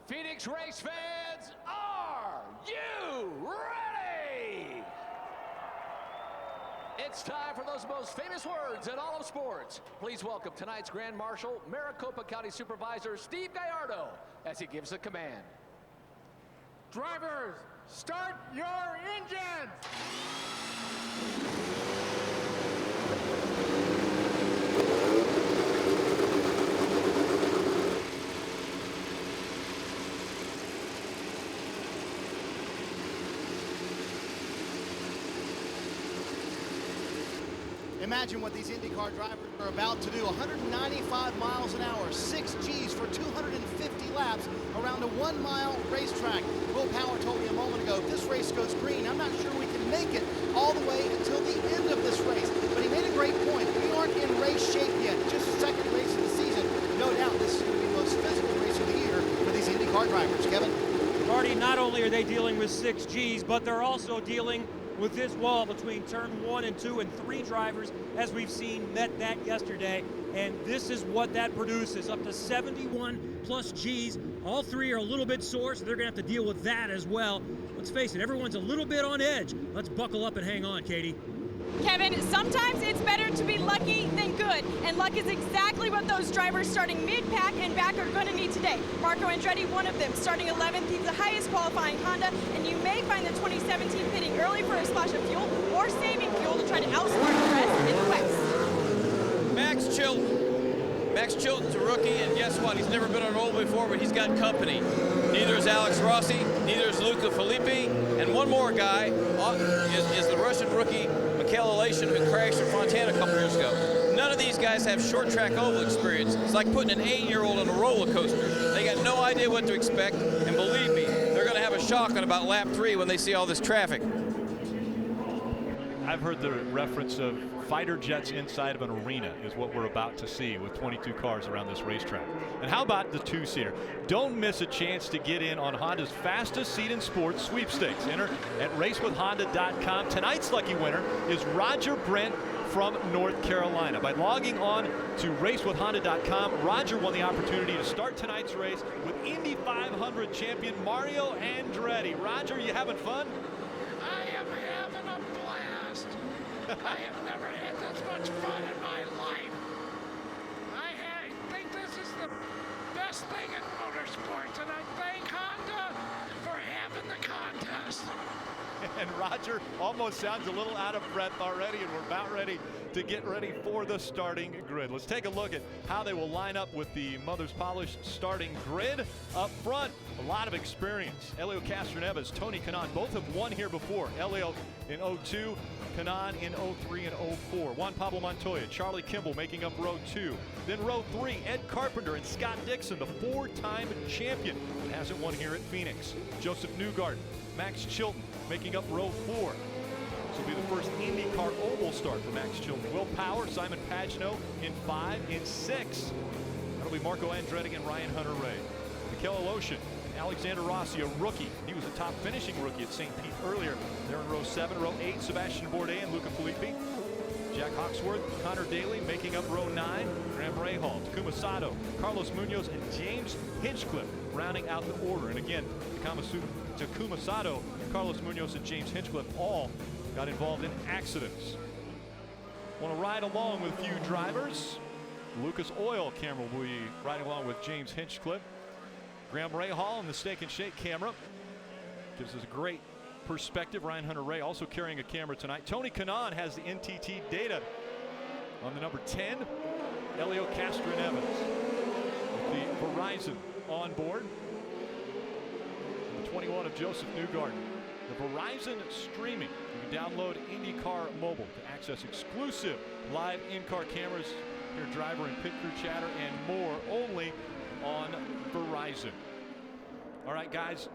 Phoenix race fans, are you ready? It's time for those most famous words in all of sports. Please welcome tonight's Grand Marshal, Maricopa County Supervisor Steve Gallardo, as he gives the command. Drivers, start your engines! Imagine what these IndyCar drivers are about to do. 195 miles an hour, 6 Gs for 250 laps around a 1-mile racetrack. Will Power told me a moment ago, if this race goes green, I'm not sure we can make it all the way until the end of this race. But he made a great point. We aren't in race shape yet. Just the second race of the season. No doubt this is going to be the most physical race of the year for these IndyCar drivers. Kevin? Marty, not only are they dealing with 6 Gs, but they're also dealing with this wall between turn 1 and 2 and 3 drivers, as we've seen, met that yesterday. And this is what that produces, up to 71 plus Gs. All three are a little bit sore, so they're going to have to deal with that as well. Let's face it, everyone's a little bit on edge. Let's buckle up and hang on, Katie. Kevin, sometimes it's better to be lucky than good, and luck is exactly what those drivers starting mid-pack and back are going to need today. Marco Andretti, one of them, starting 11th. He's the highest qualifying Honda, and you may find the 2017 pitting early for a splash of fuel or saving fuel to try to outsmart the rest in the West. Max Chilton. Max Chilton's a rookie, and guess what? He's never been on roll before, but he's got company. Neither is Alex Rossi, neither is Luca Filippi, and one more guy is the Russian rookie Michael Elation, who crashed in Fontana a couple years ago. None of these guys have short track oval experience. It's like putting an 8-year-old on a roller coaster. They got no idea what to expect, and believe me, they're going to have a shock on about lap 3 when they see all this traffic. I've heard the reference of fighter jets inside of an arena is what we're about to see with 22 cars around this racetrack. And how about the 2-seater? Don't miss a chance to get in on Honda's fastest seat in sports sweepstakes. Enter at racewithhonda.com. Tonight's lucky winner is Roger Brent from North Carolina. By logging on to racewithhonda.com, Roger won the opportunity to start tonight's race with Indy 500 champion Mario Andretti. Roger, you having fun? I am having a blast. I have never had this much fun in my life. I think this is the best thing in motorsports, and I thank Honda for having the contest. And Roger almost sounds a little out of breath already, and we're about ready to get ready for the starting grid. Let's take a look at how they will line up with the Mother's Polish starting grid. Up front, a lot of experience. Elio Castroneves, Tony Kanaan, both have won here before. Elio in 02, Kanaan in 03 and 04. Juan Pablo Montoya, Charlie Kimball making up row 2. Then row 3, Ed Carpenter and Scott Dixon, the 4-time champion, but hasn't won here at Phoenix. Josef Newgarden, Max Chilton making up row 4. This will be the first IndyCar oval start for Max Chilton. Will Power, Simon Pagenaud in 5. In 6, that'll be Marco Andretti and Ryan Hunter-Reay. Michael Elation, Alexander Rossi, a rookie. He was a top finishing rookie at St. Pete earlier. They're in row 7. Row 8, Sebastian Bourdais and Luca Filippi. Jack Hawksworth, Connor Daly making up row 9. Graham Rahal, Takuma Sato, Carlos Munoz, and James Hinchcliffe rounding out the order. And again, Takuma Sato, Carlos Munoz, and James Hinchcliffe all got involved in accidents. Want to ride along with a few drivers. Lucas Oil camera will be riding along with James Hinchcliffe. Graham Rahal in the Steak and Shake camera gives us a great perspective. Ryan Hunter-Reay also carrying a camera tonight. Tony Kanaan has the NTT data on the number 10. Elio Castroneves with the Verizon on board. The 21 of Josef Newgarden. The Verizon streaming. You can download IndyCar Mobile to access exclusive live in-car cameras, your driver and pit crew chatter, and more only on Verizon. All right, guys,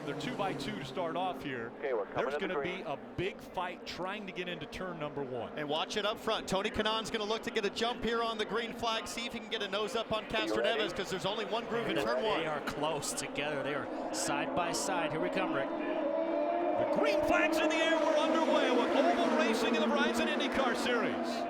they're 2x2 to start off here. Okay, there's going to be a big fight trying to get into turn number 1. And watch it up front. Tony Kanaan's going to look to get a jump here on the green flag, see if he can get a nose up on Castroneves, because there's only one groove in turn 1. They are close together. They are side by side. Here we come, Rick. The green flag's in the air. We're underway with oval racing in the Verizon IndyCar Series.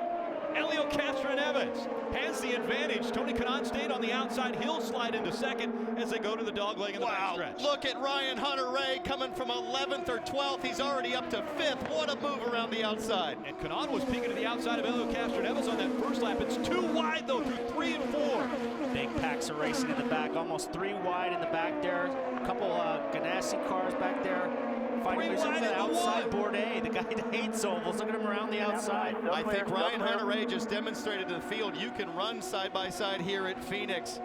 Elio Castroneves has the advantage. Tony Kanaan stayed on the outside. He'll slide into second. as they go to the dogleg in the backstretch. Look at Ryan Hunter-Reay coming from 11th or 12th. He's already up to 5th. What a move around the outside. And Kanan was peeking to the outside of Elio Castroneves on that first lap. It's too wide, though, through 3 and 4. Big packs are racing in the back, almost 3 wide in the back there. A couple Ganassi cars back there. Finding him on the outside board A. The guy that hates ovals. Look at him around the outside. I think Ryan Hunter-Reay just demonstrated to the field you can run side by side here at Phoenix.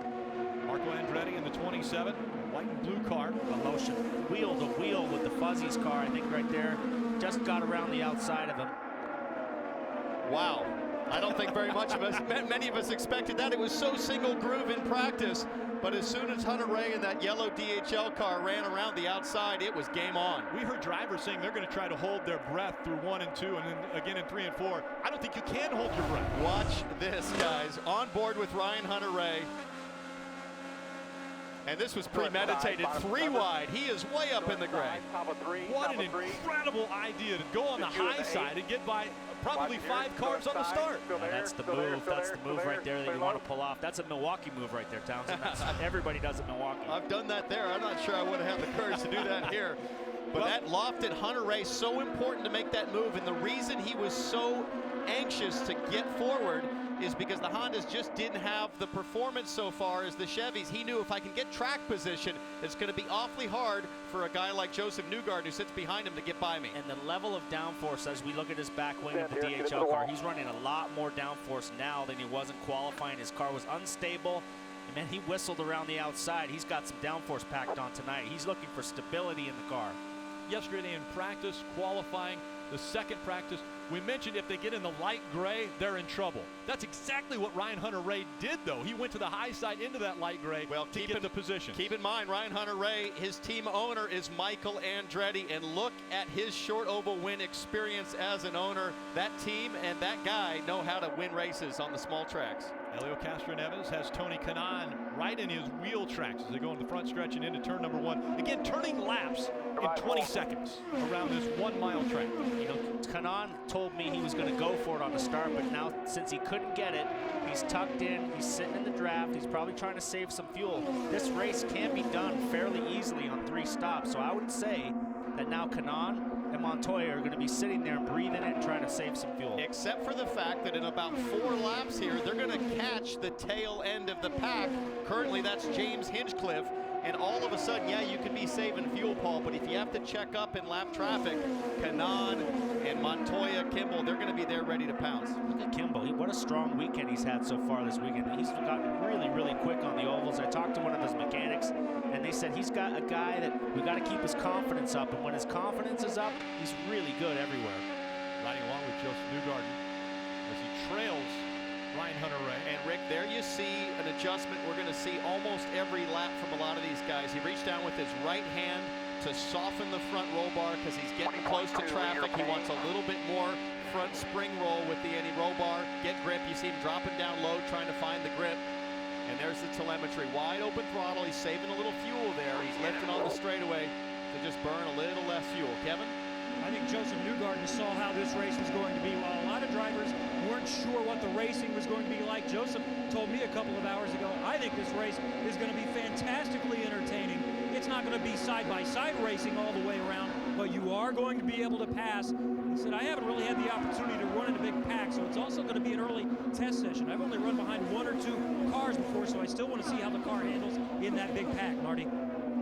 Marco Andretti in the 27, white and blue car. Emotion, wheel to wheel with the Fuzzies car, I think right there. Just got around the outside of him. Wow. I don't think very much of us, many of us expected that. It was so single groove in practice, but as soon as Hunter-Reay in that yellow DHL car ran around the outside, it was game on. We heard drivers saying they're going to try to hold their breath through 1 and 2, and then again in 3 and 4. I don't think you can hold your breath. Watch this, guys. On board with Ryan Hunter-Reay. And this was premeditated. 3 wide. He is way up in the gray. What an incredible idea to go on the high side and get by probably 5 cars on the start. And that's the move. That's the move right there that you want to pull off. That's a Milwaukee move right there, Townsend. Everybody does it in Milwaukee. I've done that there. I'm not sure I would have had the courage to do that here. But that lofted Hunter-Reay, so important to make that move. And the reason he was so anxious to get forward is because the Hondas just didn't have the performance so far as the Chevys. He knew if I can get track position, it's going to be awfully hard for a guy like Josef Newgarden who sits behind him to get by me. And the level of downforce as we look at his back wing of the DHL car, he's running a lot more downforce now than he was in qualifying. His car was unstable. And man, he whistled around the outside. He's got some downforce packed on tonight. He's looking for stability in the car. Yesterday in practice, qualifying, the second practice, we mentioned if they get in the light gray, they're in trouble. That's exactly what Ryan Hunter-Reay did, though. He went to the high side into that light gray to get the position. Keep in mind, Ryan Hunter-Reay, his team owner is Michael Andretti, and look at his short oval win experience as an owner. That team and that guy know how to win races on the small tracks. Elio Castroneves has Tony Kanaan right in his wheel tracks as they go in the front stretch and into turn number 1. Again, turning laps in 20 seconds around this 1 mile track. You know, Kanaan told me he was going to go for it on the start, but now since he couldn't get it, he's tucked in, he's sitting in the draft, he's probably trying to save some fuel. This race can be done fairly easily on 3 stops, so I would say that now Kanaan and Montoya are going to be sitting there and breathing it and trying to save some fuel. Except for the fact that in about 4 laps here, they're going to catch the tail end of the pack. Currently, that's James Hinchcliffe. And all of a sudden, yeah, you can be saving fuel, Paul, but if you have to check up in lap traffic, Kanaan and Montoya, Kimball, they're going to be there ready to pounce. Look at Kimball. What a strong weekend he's had so far this weekend. He's gotten really, really quick on the ovals. I talked to one of his mechanics, and they said he's got a guy that we got to keep his confidence up, and when his confidence is up, he's really good everywhere. Riding along with Josef Newgarden as he trails Ryan Hunter-Reay. And Rick, there you see an adjustment we're going to see almost every lap from a lot of these guys. He reached down with his right hand to soften the front roll bar because he's getting close to traffic. He wants a little bit more front spring roll with the anti-roll bar. Get grip. You see him dropping down low, trying to find the grip. And there's the telemetry. Wide open throttle. He's saving a little fuel there. He's lifting on the straightaway to just burn a little less fuel. Kevin? I think Josef Newgarden saw how this race was going to be. While a lot of drivers weren't sure what the racing was going to be like, Josef told me a couple of hours ago, I think this race is going to be fantastically entertaining. It's not going to be side-by-side racing all the way around, but you are going to be able to pass. He said, I haven't really had the opportunity to run in a big pack, so it's also going to be an early test session. I've only run behind 1 or 2 cars before, so I still want to see how the car handles in that big pack, Marty.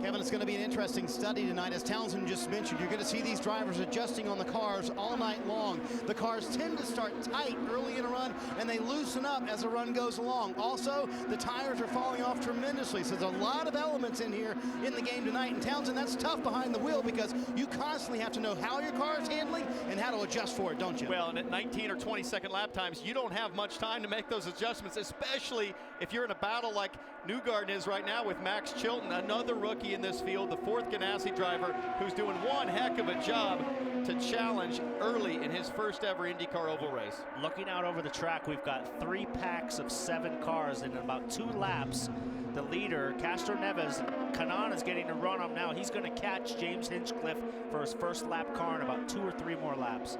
Kevin, it's going to be an interesting study tonight. As Townsend just mentioned, you're going to see these drivers adjusting on the cars all night long. The cars tend to start tight early in a run, and they loosen up as the run goes along. Also, the tires are falling off tremendously, so there's a lot of elements in here in the game tonight. And Townsend, that's tough behind the wheel because you constantly have to know how your car is handling and how to adjust for it, don't you? Well, and at 19 or 20-second lap times, you don't have much time to make those adjustments, especially if you're in a battle like Newgarden is right now with Max Chilton, another rookie in this field, the 4th Ganassi driver, who's doing one heck of a job to challenge early in his first ever IndyCar oval race. Looking out over the track, we've got 3 packs of 7 cars, and in about 2 laps, the leader, Castroneves, Kanaan is getting to run him now. He's going to catch James Hinchcliffe for his first lap car in about 2 or 3 more laps.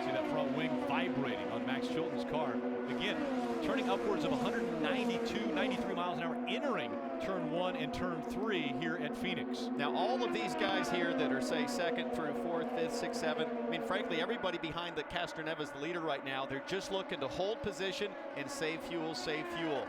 See that front wing vibrating on Max Chilton's car. Again, turning upwards of 192, 93 miles an hour, entering turn 1 and turn 3 here at Phoenix. Now, all of these guys here that are, say, 2nd through 4th, 5th, 6th, 7th, I mean, frankly, everybody behind the Castroneves, the leader right now, they're just looking to hold position and save fuel, save fuel.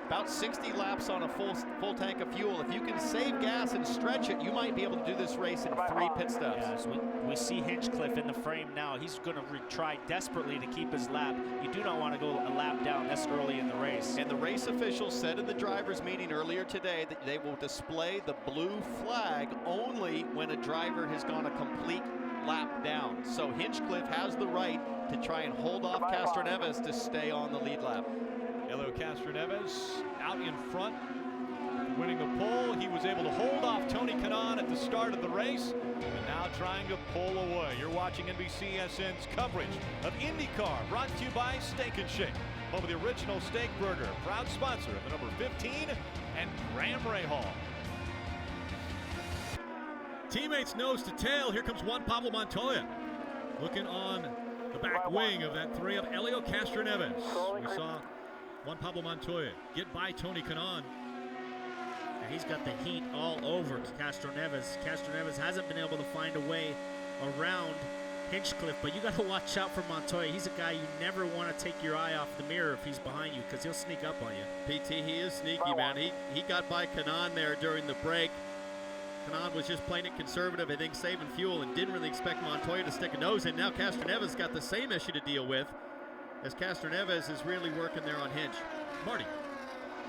About 60 laps on a full tank of fuel. If you can save gas and stretch it, you might be able to do this race in 3 pit stops. Yes, we see Hinchcliffe in the frame now. He's going to try desperately to keep his lap. You do not want to go a lap down this early in the race. And the race officials said in the drivers' meeting earlier today that they will display the blue flag only when a driver has gone a complete lap down. So Hinchcliffe has the right to try and hold off Castroneves to stay on the lead lap. Elio Castroneves out in front, winning the pole. He was able to hold off Tony Kanaan at the start of the race, and now trying to pull away. You're watching NBCSN's coverage of IndyCar, brought to you by Steak and Shake, home of the original steak burger, proud sponsor of the number 15 and Graham Rahal. Teammates nose to tail. Here comes Juan Pablo Montoya, looking on the back wing of that 3 of Elio Castroneves. We saw Juan Pablo Montoya get by Tony Kanaan. And he's got the heat all over Castroneves. Castroneves hasn't been able to find a way around Hinchcliffe, but you got to watch out for Montoya. He's a guy you never want to take your eye off the mirror if he's behind you, because he'll sneak up on you. PT, he is sneaky, man. He got by Kanaan there during the break. Kanaan was just playing it conservative, I think, saving fuel, and didn't really expect Montoya to stick a nose in. Now Castroneves got the same issue to deal with, as Castroneves is really working there on Hinch. Marty.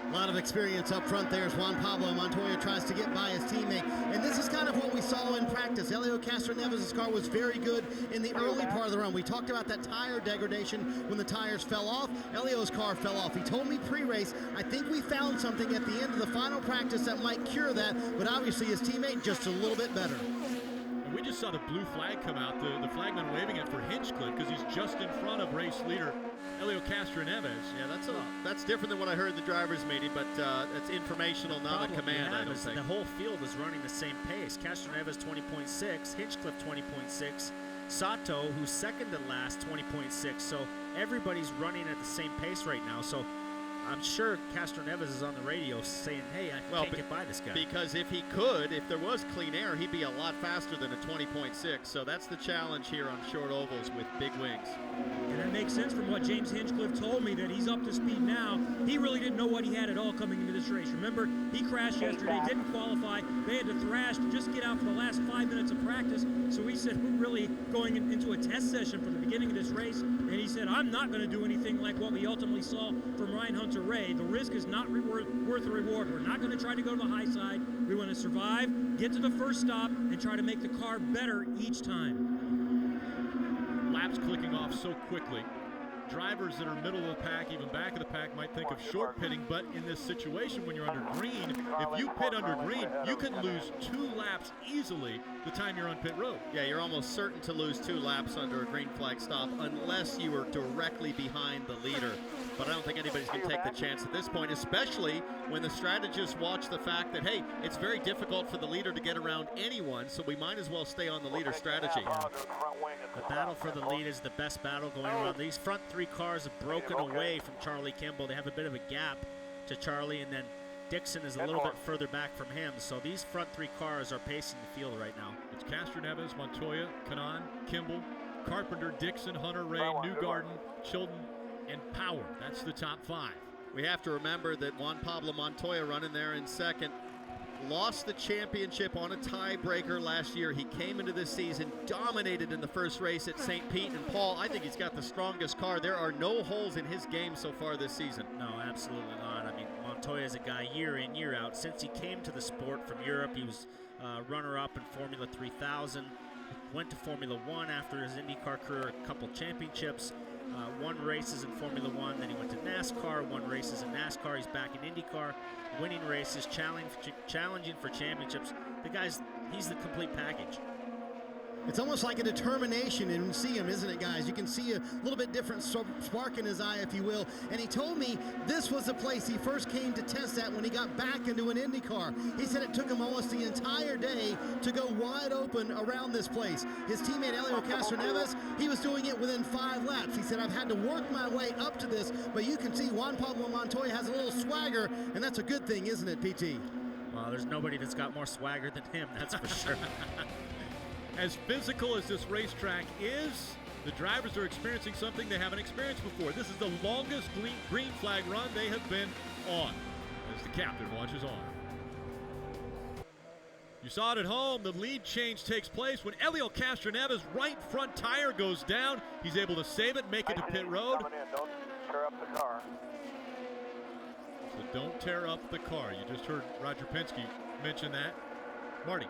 A lot of experience up front there as Juan Pablo Montoya tries to get by his teammate. And this is kind of what we saw in practice. Elio Castroneves' car was very good in the early part of the run. We talked about that tire degradation when the tires fell off. Elio's car fell off. He told me pre-race, I think we found something at the end of the final practice that might cure that, but obviously his teammate just a little bit better. And we just saw the blue flag come out, the flagman waving it for Hinchcliffe because he's just in front of race leader Elio Castroneves. Yeah, that's different than what I heard in the drivers' meeting, but that's informational, not a command, I don't think. The whole field is running the same pace. Castroneves 20.6, Hinchcliffe 20.6, Sato, who's second to last, 20.6. So everybody's running at the same pace right now. So I'm sure Castroneves is on the radio saying, hey, I can't get by this guy. Because if he could, if there was clean air, he'd be a lot faster than a 20.6. So that's the challenge here on short ovals with big wings. And that makes sense from what James Hinchcliffe told me, that he's up to speed now. He really didn't know what he had at all coming into this race. Remember, he crashed yesterday, didn't qualify. They had to thrash to just get out for the last 5 minutes of practice. So he said, we're really going into a test session from the beginning of this race. And he said, I'm not going to do anything like what we ultimately saw from Ryan Hunter-Reay. The risk is not worth the reward. We're not going to try to go to the high side. We want to survive, get to the first stop, and try to make the car better each time. Laps clicking off so quickly. Drivers that are middle of the pack, even back of the pack, might think of short pitting, but in this situation when you're under green, if you pit under green, you can lose 2 laps easily the time you're on pit road. Yeah, you're almost certain to lose 2 laps under a green flag stop unless you are directly behind the leader. But I don't think anybody's going to take the chance at this point, especially when the strategists watch the fact that, hey, it's very difficult for the leader to get around anyone, so we might as well stay on the leader strategy. The battle for the lead is the best battle going around. These front 3 cars have broken away from Charlie Kimball. They have a bit of a gap to Charlie, and then Dixon is a little bit further back from him. So these front 3 cars are pacing the field right now. It's Castroneves, Montoya, Kanaan, Kimball, Carpenter, Dixon, Hunter-Reay, Newgarden, Chilton, and Power. That's the top 5. We have to remember that Juan Pablo Montoya running there in second lost the championship on a tiebreaker last year. He came into this season, dominated in the first race at St. Pete. And Paul, I think he's got the strongest car. There are no holes in his game so far this season. No, absolutely not. I mean, Montoya is a guy year in, year out. Since he came to the sport from Europe, he was runner-up in Formula 3000. Went to Formula 1 after his IndyCar career, a couple championships. Won races in Formula 1, then he went to NASCAR, won races in NASCAR. He's back in IndyCar, winning races, challenging for championships. The guy's, he's the complete package. It's almost like a determination in see him, isn't it, guys? You can see a little bit different spark in his eye, if you will. And he told me this was the place he first came to test at when he got back into an IndyCar. He said it took him almost the entire day to go wide open around this place. His teammate Helio Castroneves, he was doing it within 5 laps. He said, I've had to work my way up to this, but you can see Juan Pablo Montoya has a little swagger, and that's a good thing, isn't it, PT? Well, there's nobody that's got more swagger than him, that's for sure. As physical as this racetrack is, the drivers are experiencing something they haven't experienced before. This is the longest green flag run they have been on, as the captain watches on. You saw it at home. The lead change takes place when Helio Castroneves' right front tire goes down. He's able to save it, make it to pit road. Don't tear up the car. So don't tear up the car. You just heard Roger Penske mention that. Marty.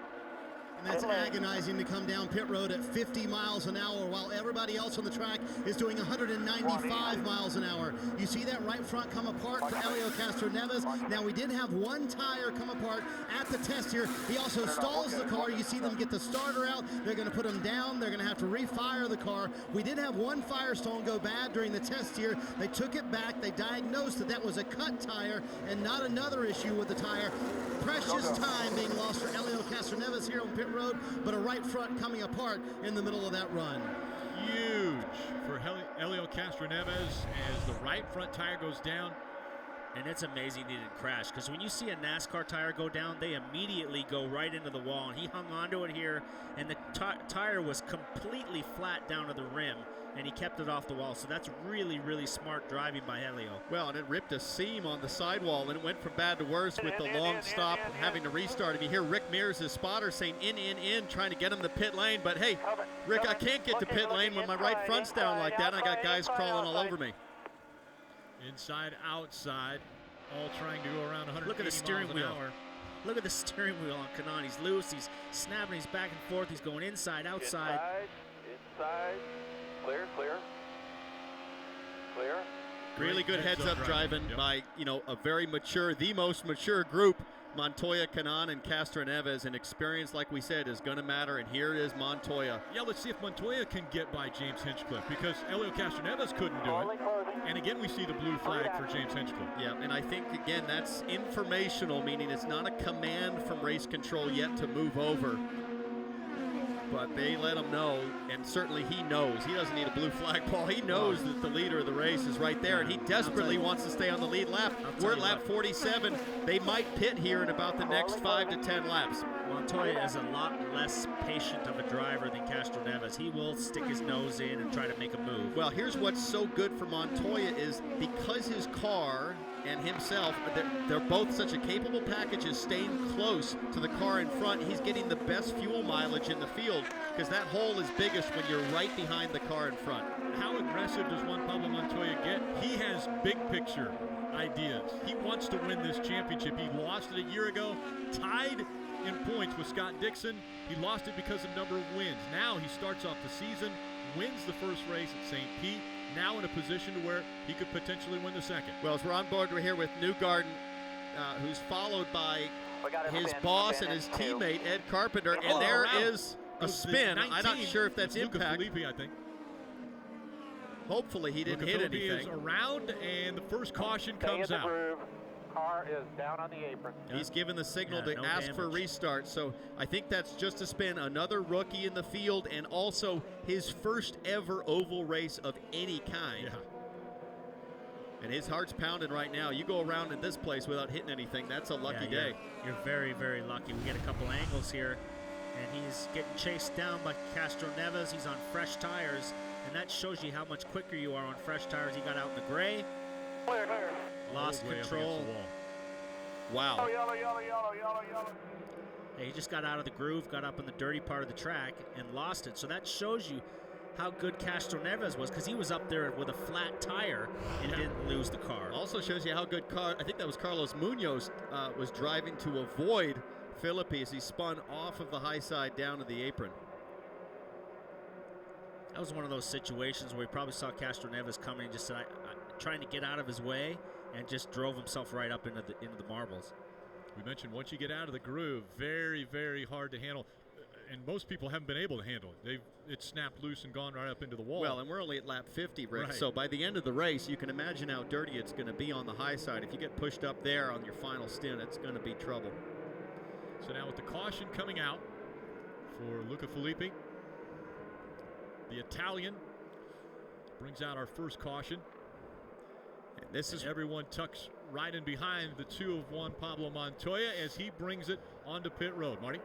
And that's agonizing to come down pit road at 50 miles an hour while everybody else on the track is doing 195 miles an hour. You see that right front come apart for Helio Castroneves. Now, we did have one tire come apart at the test here. He also stalls the car. You see them get the starter out. They're going to put him down. They're going to have to refire the car. We did have one Firestone go bad during the test here. They took it back. They diagnosed that that was a cut tire and not another issue with the tire. Precious time being lost for Helio Castroneves here on pit road, but a right front coming apart in the middle of that run. Huge for Helio Castroneves as the right front tire goes down. And it's amazing he didn't crash, because when you see a NASCAR tire go down, they immediately go right into the wall, and he hung onto it here, and the tire was completely flat down to the rim, and he kept it off the wall. So that's really, really smart driving by Helio. Well, and it ripped a seam on the sidewall, and it went from bad to worse with the long stop having to restart. If you hear Rick Mears, his spotter, saying in, trying to get him to pit lane, but hey, Rick, I can't get to pit lane when my right front's down like that, and I got guys crawling all over me. Inside, outside, all trying to go around 180 Look at the steering miles an wheel. hour. Look at the steering wheel on Kanaan. He's loose, he's snapping, he's back and forth, he's going inside, outside. Inside, clear. Really good heads-up driving by, a very mature, the most mature group, Montoya, Kanaan, and Castroneves. And experience, like we said, is going to matter, and here is Montoya. Yeah, let's see if Montoya can get by James Hinchcliffe, because Helio Castroneves couldn't do it. And again, we see the blue flag for James Hinchcliffe. Yeah, and I think, again, that's informational, meaning it's not a command from race control yet to move over. But they let him know, and certainly he knows. He doesn't need a blue flag, Paul. He knows that the leader of the race is right there, and he desperately wants to stay on the lead lap. We're at lap 47. They might pit here in about the next 5 to 10 laps. Montoya is a lot less patient of a driver than Castroneves. He will stick his nose in and try to make a move. Well, here's what's so good for Montoya is because his car and himself, they're both such a capable package, is staying close to the car in front. He's getting the best fuel mileage in the field because that hole is biggest when you're right behind the car in front. How aggressive does Juan Pablo Montoya get? He has big picture ideas. He wants to win this championship. He lost it a year ago, tied in points with Scott Dixon. He lost it because of number of wins. Now he starts off the season, wins the first race at St. Pete, now in a position to where he could potentially win the second. Well, as we're on board, we're here with Newgarden, who's followed by his boss and his teammate, Ed Carpenter, and there is a spin. I'm not sure if that's impact. Luca Filippi, I think. Hopefully he didn't hit anything. Is around, and the first caution comes out. Car is down on the apron. He's given the signal to ask for a restart, so I think that's just a spin. Another rookie in the field, and also his first ever oval race of any kind. Yeah. And his heart's pounding right now. You go around in this place without hitting anything, that's a lucky day. You're very, very lucky. We get a couple angles here, and he's getting chased down by Castroneves. He's on fresh tires, and that shows you how much quicker you are on fresh tires. He got out in the gray. Clear. Lost control. Wow. Yellow. He just got out of the groove, got up in the dirty part of the track, and lost it. So that shows you how good Castroneves was, because he was up there with a flat tire and didn't lose the car. Also shows you how good I think that was Carlos Munoz was driving to avoid Filippi as he spun off of the high side down to the apron. That was one of those situations where he probably saw Castroneves coming and just said, trying to get out of his way, and just drove himself right up into the marbles. We mentioned once you get out of the groove, very, very hard to handle. and most people haven't been able to handle it. It's snapped loose and gone right up into the wall. Well, and we're only at lap 50, Rick. Right. So by the end of the race, you can imagine how dirty it's going to be on the high side. If you get pushed up there on your final stint, it's going to be trouble. So now with the caution coming out for Luca Filippi, the Italian brings out our first caution. And this is everyone tucks right in behind the two of Juan Pablo Montoya as he brings it onto pit road. Marty?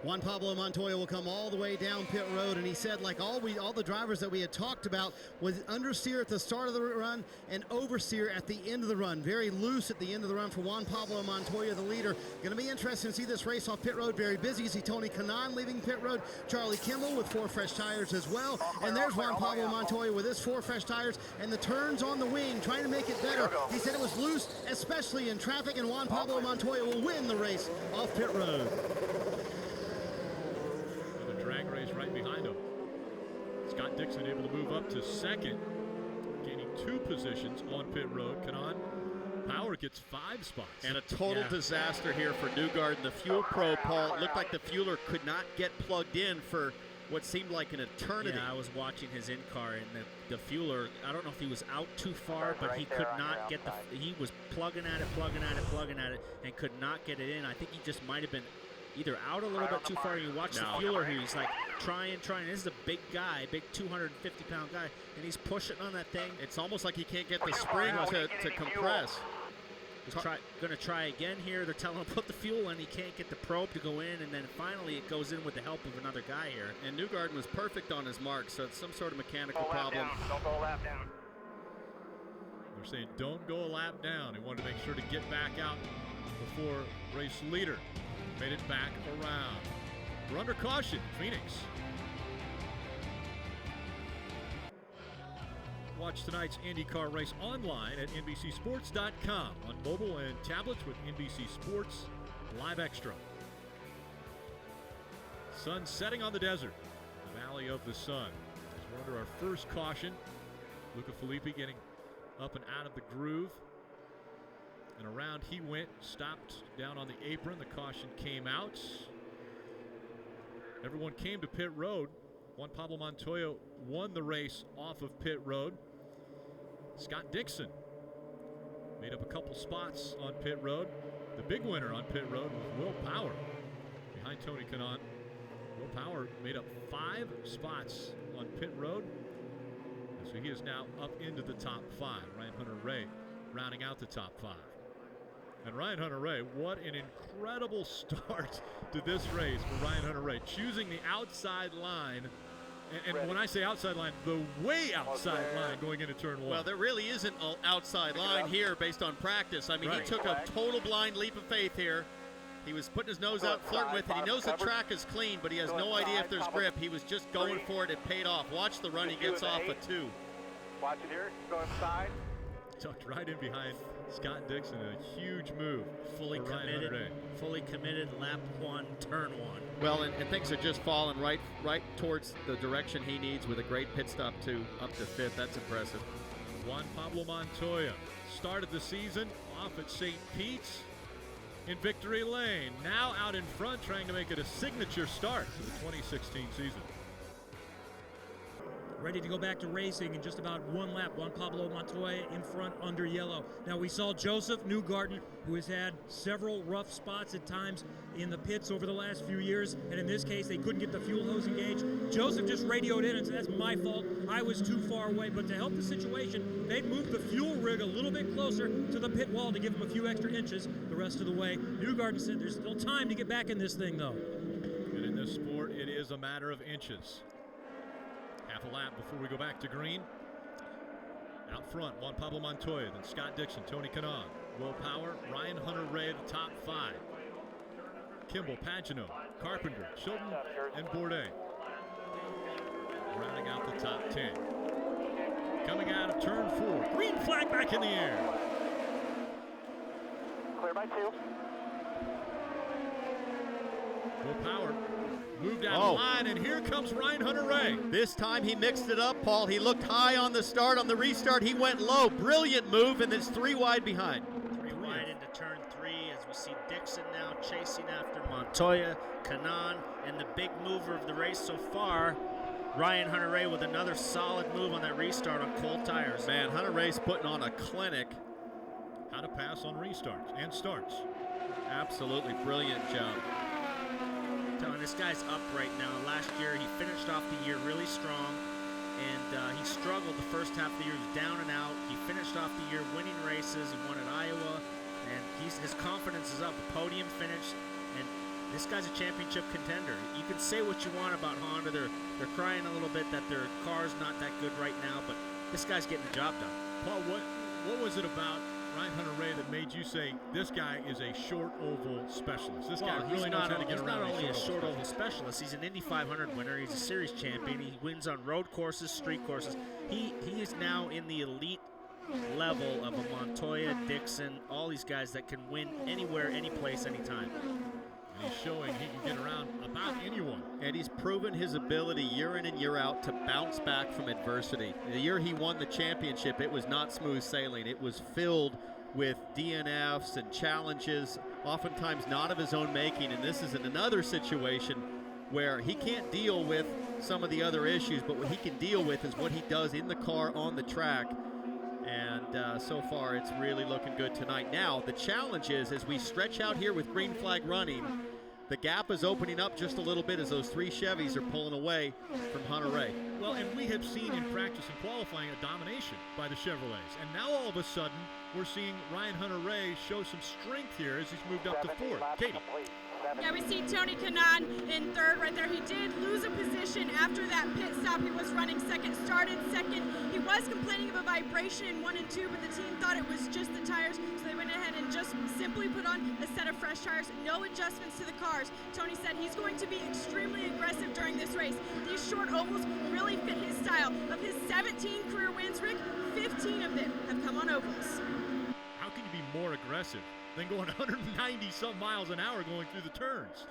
Juan Pablo Montoya will come all the way down pit road, and he said, like all the drivers that we had talked about, was understeer at the start of the run and oversteer at the end of the run. Very loose at the end of the run for Juan Pablo Montoya, the leader. Going to be interesting to see this race off pit road. Very busy. You see Tony Kanaan leaving pit road. Charlie Kimball with 4 fresh tires as well. And there's Juan Pablo Montoya with his 4 fresh tires and the turns on the wing, trying to make it better. He said it was loose, especially in traffic, and Juan Pablo Montoya will win the race off pit road. Drag race right behind him. Scott Dixon able to move up to second, gaining 2 positions on pit road. Kanaan Power gets 5 spots. And a total disaster here for Newgarden. The fuel probe, Paul, it looked like the fueler could not get plugged in for what seemed like an eternity. Yeah, I was watching his in-car, and the fueler, I don't know if he was out too far, but he could not get he was plugging at it, and could not get it in. I think he just might have been either out a little bit too far. You watch the fueler who's like trying. This is a big guy, big 250-pound guy, and he's pushing on that thing. It's almost like he can't get the spring to compress. He's going to try again here. They're telling him to put the fuel in. He can't get the probe to go in, and then finally it goes in with the help of another guy here. And Newgarden was perfect on his mark, so it's some sort of mechanical problem. Don't go a lap down. They're saying don't go a lap down. He wanted to make sure to get back out before race leader made it back around. We're under caution, Phoenix. Watch tonight's IndyCar race online at NBCSports.com on mobile and tablets with NBC Sports Live Extra. Sun setting on the desert, the Valley of the Sun. As we're under our first caution, Luca Filippi getting up and out of the groove. And around he went, stopped down on the apron. The caution came out. Everyone came to pit road. Juan Pablo Montoya won the race off of pit road. Scott Dixon made up a couple spots on pit road. The big winner on pit road was Will Power behind Tony Kanaan. Will Power made up 5 spots on pit road. And so he is now up into the top 5. Ryan Hunter-Reay rounding out the top 5. And Ryan Hunter-Reay, what an incredible start to this race for Ryan Hunter-Reay, choosing the outside line. And when I say outside line, the way outside line going into turn 1. Well, there really isn't an outside line here based on practice. I mean, he took a total blind leap of faith here. He was putting his nose out, flirting with it. He knows the track is clean, but he has no idea if there's grip. He was just going for it. It paid off. Watch the run. He gets off a 2. Watch it here. Go inside. Tucked right in behind Scott Dixon. A huge move. Fully committed, lap 1, turn 1. Well, and things are just falling right towards the direction he needs with a great pit stop to up to 5th. That's impressive. Juan Pablo Montoya started the season off at St. Pete's in Victory Lane. Now out in front, trying to make it a signature start to the 2016 season. Ready to go back to racing in just about 1 lap. Juan Pablo Montoya in front under yellow. Now we saw Josef Newgarden, who has had several rough spots at times in the pits over the last few years, and in this case they couldn't get the fuel hose engaged. Josef just radioed in and said, that's my fault, I was too far away. But to help the situation, they moved the fuel rig a little bit closer to the pit wall to give him a few extra inches the rest of the way. Newgarden said there's still time to get back in this thing though. And in this sport, it is a matter of inches. Half a lap before we go back to green. Out front, Juan Pablo Montoya, then Scott Dixon, Tony Kanaan, Will Power, Ryan Hunter-Reay, the top 5. Kimball, Pagano, Carpenter, Chilton, and Bourdais. Rounding out the top 10. Coming out of turn 4. Green flag back in the air. Clear by 2. Will Power moved out of line, and here comes Ryan Hunter-Reay. This time he mixed it up, Paul. He looked high on the start. On the restart, he went low. Brilliant move, and it's 3 wide behind. 3 We see Dixon now chasing after Montoya, Kanaan, and the big mover of the race so far, Ryan Hunter-Reay, with another solid move on that restart on cold tires. Man, Hunter-Reay's putting on a clinic. How to pass on restarts and starts. Absolutely brilliant job. Telling this guy's up right now. Last year he finished off the year really strong, and he struggled the first half of the year. He was down and out. He finished off the year winning races. He won at Iowa, and his confidence is up. A podium finish, and this guy's a championship contender. You can say what you want about Honda. They're crying a little bit that their car's not that good right now, but this guy's getting the job done. Paul, what was it about Ryan Hunter-Reay that made you say this guy is a short oval specialist? This guy really knows how to get around. He's not only a short oval specialist, he's an Indy 500 winner. He's a series champion. He wins on road courses, street courses. He is now in the elite level of a Montoya, Dixon, all these guys that can win anywhere, any place, anytime. And he's showing he can get around about anyone. And he's proven his ability year in and year out to bounce back from adversity. The year he won the championship, it was not smooth sailing. It was filled with DNFs and challenges, oftentimes not of his own making. And this is in another situation where he can't deal with some of the other issues, but what he can deal with is what he does in the car on the track. And so far, it's really looking good tonight. Now, the challenge is, as we stretch out here with green flag running, the gap is opening up just a little bit as those three Chevys are pulling away from Hunter-Reay. Well, and we have seen in practice and qualifying a domination by the Chevrolets. And now all of a sudden, we're seeing Ryan Hunter-Reay show some strength here as he's moved up to fourth. Katie. Yeah, we see Tony Kanaan in third right there. He did lose a position after that pit stop. He was running second, started second. He was complaining of a vibration in 1 and 2, but the team thought it was just the tires, so they went ahead and just simply put on a set of fresh tires, no adjustments to the cars. Tony said he's going to be extremely aggressive during this race. These short ovals really fit his style. Of his 17 career wins, Rick, 15 of them have come on ovals. How can you be more aggressive than going 190-some miles an hour going through the turns?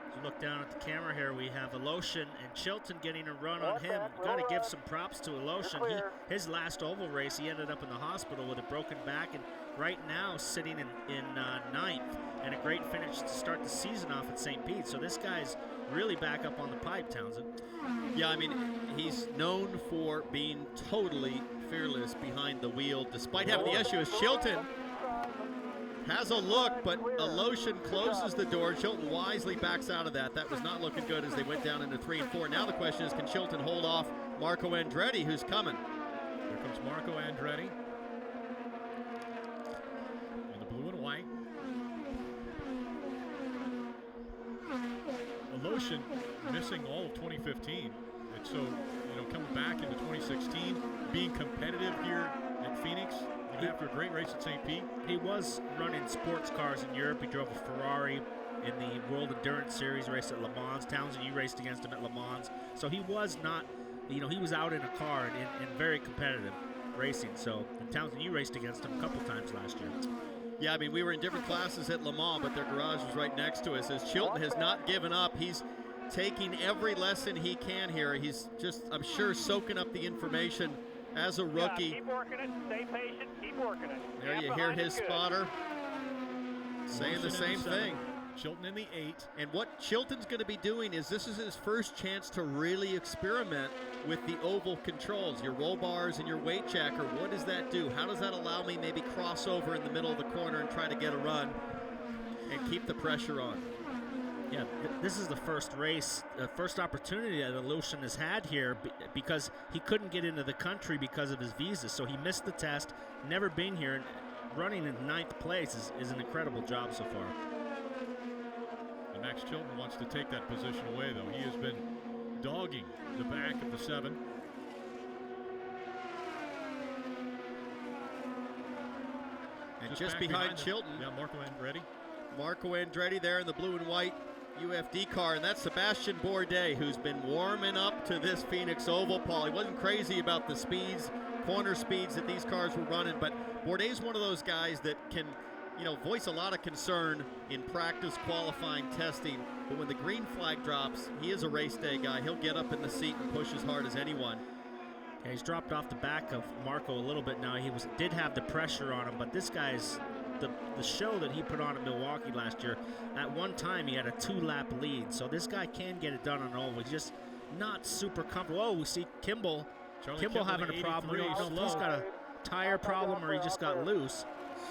As you look down at the camera here, we have Aloshin and Chilton getting a run on him. Got to give some props to Aloshin. His last oval race, he ended up in the hospital with a broken back, and right now sitting in ninth, and a great finish to start the season off at St. Pete. So this guy's really back up on the pipe, Townsend. Yeah, I mean, he's known for being totally fearless behind the wheel, despite having the issue. As Chilton has a look, but Aloshin closes the door. Chilton wisely backs out of that. That was not looking good as they went down into 3 and 4. Now the question is, can Chilton hold off Marco Andretti, who's coming? Here comes Marco Andretti in the blue and white. Aloshin missing all of 2015. And so, coming back into 2016, being competitive here at Phoenix, after a great race at St. Pete. He was running sports cars in Europe. He drove a Ferrari in the World Endurance Series race at Le Mans. Townsend, you raced against him at Le Mans. So he was not, he was out in a car and very competitive racing. So, and Townsend, you raced against him a couple times last year. Yeah, I mean, we were in different classes at Le Mans, but their garage was right next to us. As Chilton has not given up, he's taking every lesson he can here. He's just, I'm sure, soaking up the information as a rookie. Yeah, keep working it, stay patient, keep working it. There you hear his spotter saying the same thing. Chilton in the 8. And what Chilton's going to be doing is this is his first chance to really experiment with the oval controls, your roll bars and your weight checker. What does that do? How does that allow me maybe cross over in the middle of the corner and try to get a run and keep the pressure on? Yeah, this is the first race, first opportunity that Aloshin has had here because he couldn't get into the country because of his visa. So he missed the test, never been here, and running in 9th place is an incredible job so far. And Max Chilton wants to take that position away, though. He has been dogging the back of the 7. And just behind Chilton. Yeah, Marco Andretti. Marco Andretti there in the blue and white UFD car, and that's Sebastian Bourdais, who's been warming up to this Phoenix Oval, Paul. He wasn't crazy about the speeds, corner speeds that these cars were running, but Bourdais is one of those guys that can, voice a lot of concern in practice, qualifying, testing, but when the green flag drops, he is a race day guy. He'll get up in the seat and push as hard as anyone. Yeah, he's dropped off the back of Marco a little bit now. He did have the pressure on him, but this guy's the show that he put on in Milwaukee last year, at one time he had a 2-lap lead. So this guy can get it done on oval. He's just not super comfortable. Oh, we see Kimball having a problem. I don't know if he's got a tire problem or he just got loose.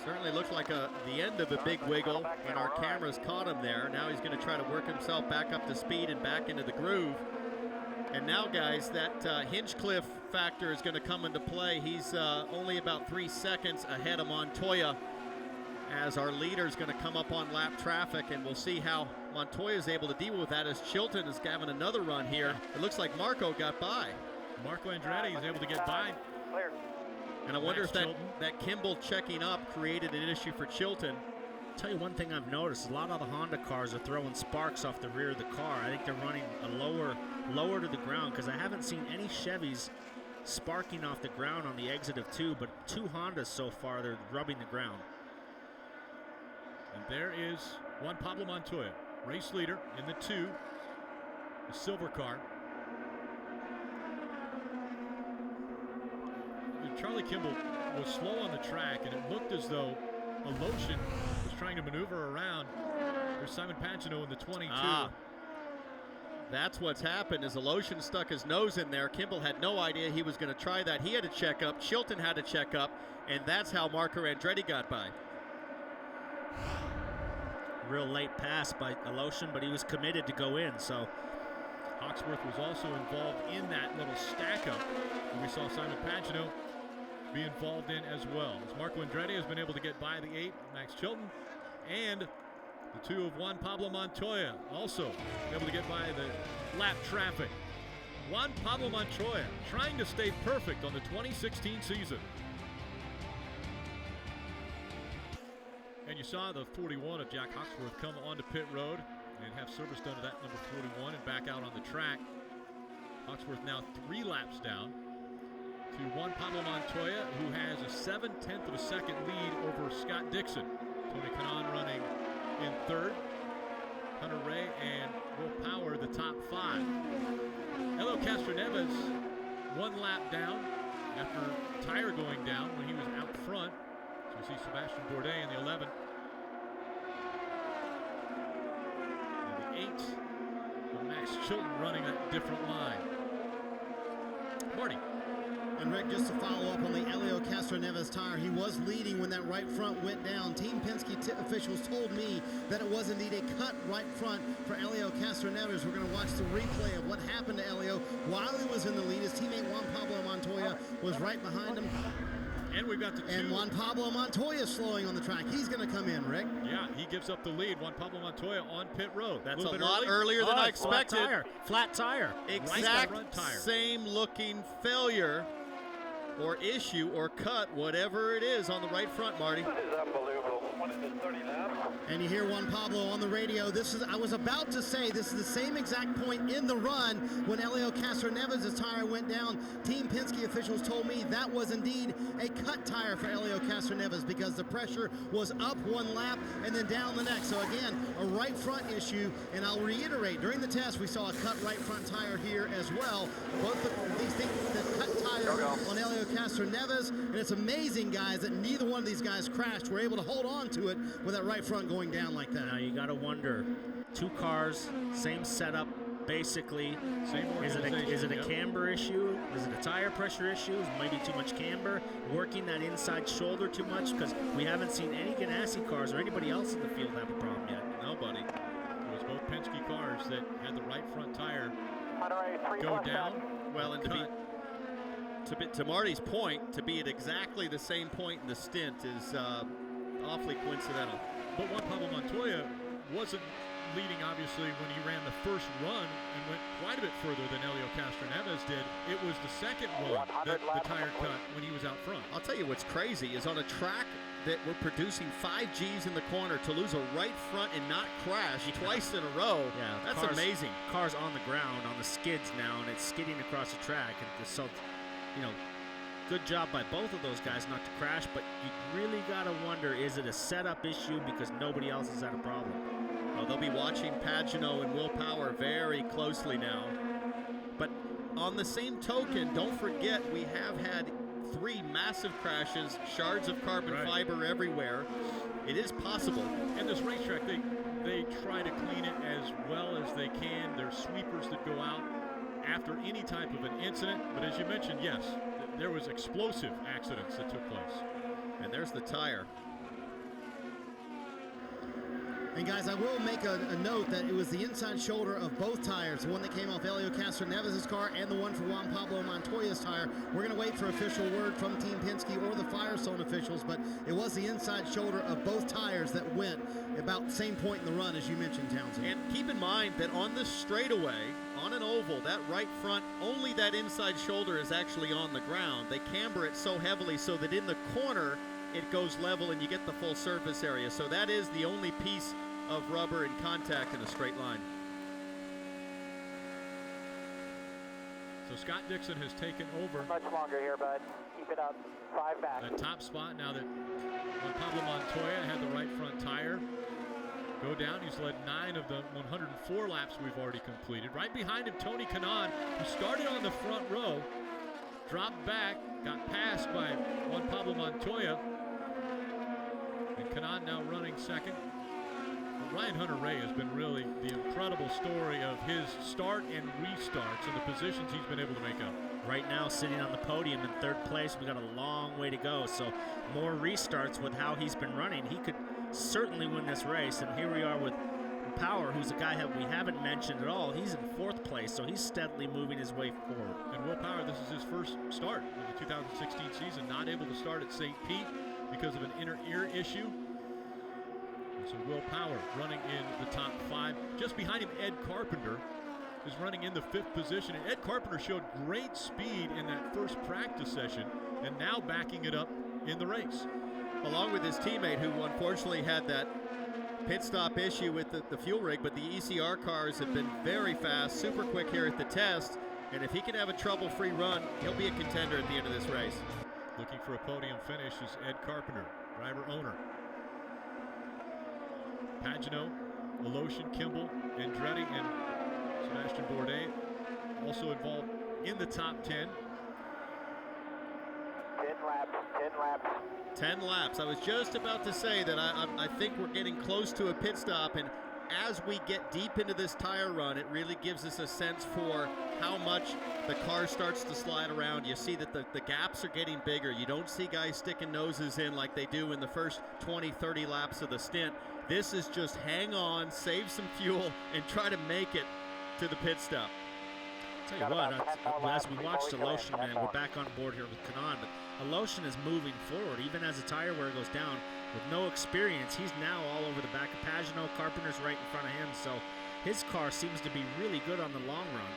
Certainly looked like the end of a big wiggle when our cameras caught him there. Now he's going to try to work himself back up to speed and back into the groove. And now, guys, that Hinchcliffe factor is going to come into play. He's only about 3 seconds ahead of Montoya as our leader is going to come up on lap traffic, and we'll see how Montoya is able to deal with that as Chilton is having another run here. It looks like Marco got by. Marco Andretti is able to get by. And I wonder if that Kimball checking up created an issue for Chilton. I'll tell you one thing I've noticed, a lot of the Honda cars are throwing sparks off the rear of the car. I think they're running a lower to the ground, because I haven't seen any Chevys sparking off the ground on the exit of 2, but 2 Hondas so far, they're rubbing the ground. And there is Juan Pablo Montoya, race leader in the 2, the silver car. Charlie Kimball was slow on the track, and it looked as though Alotion was trying to maneuver around. There's Simon Pagino in the 22. That's what's happened, is Alotion stuck his nose in there. Kimball had no idea he was going to try that. He had to check up. Chilton had to check up, and that's how Marco Andretti got by. Real late pass by Alotion, but he was committed to go in, so. Hawksworth was also involved in that little stack up, and we saw Simon Pagino be involved in as well. As Marco Andretti has been able to get by the 8, Max Chilton, and the 2 of Juan Pablo Montoya also able to get by the lap traffic. Juan Pablo Montoya trying to stay perfect on the 2016 season. And you saw the 41 of Jack Hawksworth come onto pit road and have service done to that number 41 and back out on the track. Hawksworth now 3 laps down to Juan Pablo Montoya, who has a 7/10 of a second lead over Scott Dixon. Tony Kanaan running in 3rd. Hunter Ray and Will Power the top 5. Helio Castroneves 1 lap down after tire going down when he was out front. So we see Sebastian Bourdais in the 11. And the 8 with Max Chilton running that different line. Marty. And Rick, just to follow up on the Helio Castroneves tire, he was leading when that right front went down. Team Penske officials told me that it was indeed a cut right front for Helio Castroneves. We're going to watch the replay of what happened to Helio while he was in the lead. His teammate Juan Pablo Montoya was right behind him. And we've got the 2. And Juan Pablo Montoya slowing on the track. He's going to come in, Rick. Yeah, he gives up the lead. Juan Pablo Montoya on pit road. That's a lot earlier than I expected. Flat tire. Exact same looking failure or issue or cut, whatever it is, on the right front, Marty. This is unbelievable. What is this, 30 laps? And you hear Juan Pablo on the radio. I was about to say, this is the same exact point in the run when Helio Castroneves' tire went down. Team Penske officials told me that was indeed a cut tire for Helio Castroneves because the pressure was up 1 lap and then down the next. So again, a right front issue. And I'll reiterate, during the test, we saw a cut right front tire here as well. Both these things, the cut tire on Helio Castroneves, and it's amazing, guys, that neither one of these guys crashed. We're able to hold on to it with that right front going down like that. Now you got to wonder, 2 cars, same setup, basically. Is it a camber issue? Is it a tire pressure issue? Maybe too much camber? Working that inside shoulder too much? Because we haven't seen any Ganassi cars or anybody else in the field have a problem yet. Nobody. It was both Penske cars that had the right front tire go down. Well, and to Marty's point, to be at exactly the same point in the stint is awfully coincidental. But Juan Pablo Montoya wasn't leading, obviously, when he ran the first run and went quite a bit further than Helio Castroneves did. It was the second run that the tire cut when he was out front. I'll tell you what's crazy is on a track that we're producing 5 Gs in the corner to lose a right front and not crash twice in a row. Yeah, that's amazing. Car's on the ground, on the skids now, and it's skidding across the track. And so, good job by both of those guys not to crash, but you really got to wonder, is it a setup issue because nobody else has had a problem? Well, they'll be watching Pagino and Will Power very closely now. But on the same token, don't forget we have had 3 massive crashes, shards of carbon fiber everywhere. It is possible. And this racetrack, they try to clean it as well as they can. There's sweepers that go out after any type of an incident. But as you mentioned, yes, there was explosive accidents that took place. And there's the tire. And guys, I will make a note that it was the inside shoulder of both tires, the one that came off Helio Castroneves' car and the one for Juan Pablo Montoya's tire. We're going to wait for official word from Team Penske or the Firestone officials, but it was the inside shoulder of both tires that went about the same point in the run as you mentioned, Townsend. And keep in mind that on this straightaway, on an oval, that right front, only that inside shoulder is actually on the ground. They camber it so heavily so that in the corner, it goes level and you get the full surface area. So that is the only piece of rubber in contact in a straight line. So Scott Dixon has taken over. Much longer here, bud. Keep it up. 5 back. That top spot now that Juan Pablo Montoya had the right front tire go down. He's led 9 of the 104 laps we've already completed. Right behind him, Tony Kanaan, who started on the front row, dropped back, got passed by Juan Pablo Montoya. And Kanaan now running second. Ryan Hunter-Reay has been really the incredible story of his start and restarts and the positions he's been able to make up. Right now, sitting on the podium in 3rd place, we've got a long way to go. So more restarts with how he's been running. He could certainly win this race. And here we are with Power, who's a guy that we haven't mentioned at all. He's in 4th place, so he's steadily moving his way forward. And Will Power, this is his first start of the 2016 season, not able to start at St. Pete because of an inner ear issue. So Will Power running in the top 5. Just behind him, Ed Carpenter is running in the 5th position. And Ed Carpenter showed great speed in that first practice session and now backing it up in the race. Along with his teammate who unfortunately had that pit stop issue with the fuel rig, but the ECR cars have been very fast, super quick here at the test. And if he can have a trouble-free run, he'll be a contender at the end of this race. Looking for a podium finish is Ed Carpenter, driver-owner. Pagano, Aloshin, Kimball, Andretti, and Sebastian Bourdais also involved in the top 10. 10 laps, 10 laps. 10 laps. I was just about to say that I think we're getting close to a pit stop, and as we get deep into this tire run, it really gives us a sense for how much the car starts to slide around. You see that the gaps are getting bigger. You don't see guys sticking noses in like they do in the first 20, 30 laps of the stint. This is just hang on, save some fuel, and try to make it to the pit stop. Tell you what, as we watched Aloshin, man, we're back on board here with Kanaan, but Aloshin is moving forward, even as the tire wear goes down. With no experience, he's now all over the back of Pagano. Carpenter's right in front of him, so his car seems to be really good on the long run.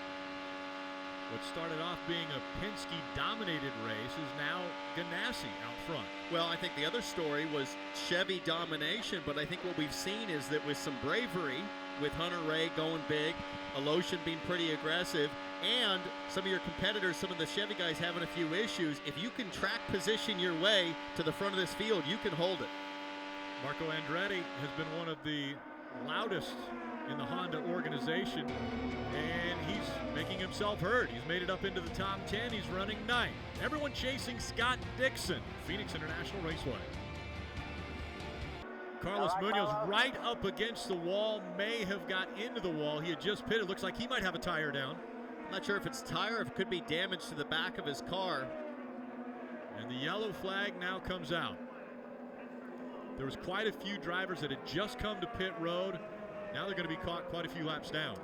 What started off being a Penske-dominated race is now Ganassi out front. Well, I think the other story was Chevy domination, but I think what we've seen is that with some bravery, with Hunter-Reay going big, Aloshin being pretty aggressive, and some of your competitors, some of the Chevy guys having a few issues, if you can track position your way to the front of this field, you can hold it. Marco Andretti has been one of the loudest in the Honda organization, and he's making himself heard. He's made it up into the top 10. He's running 9th. Everyone chasing Scott Dixon, Phoenix International Raceway. Carlos Munoz right up against the wall, may have got into the wall. He had just pitted. Looks like he might have a tire down. I'm not sure if it's tire, if it could be damage to the back of his car. And the yellow flag now comes out. There was quite a few drivers that had just come to pit road. Now they're going to be caught quite a few laps down.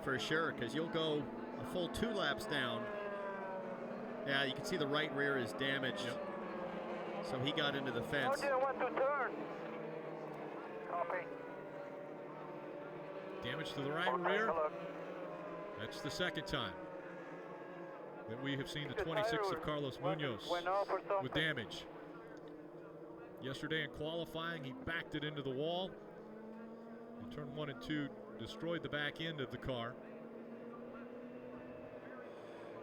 For sure, because you'll go a full 2 laps down. Yeah, you can see the right rear is damaged. Yep. So he got into the fence. Want to turn. Copy. Damage to the right rear. That's the second time that we have seen the 26th of Carlos Munoz with damage. Yesterday in qualifying, he backed it into the wall. In turn 1 and 2, destroyed the back end of the car.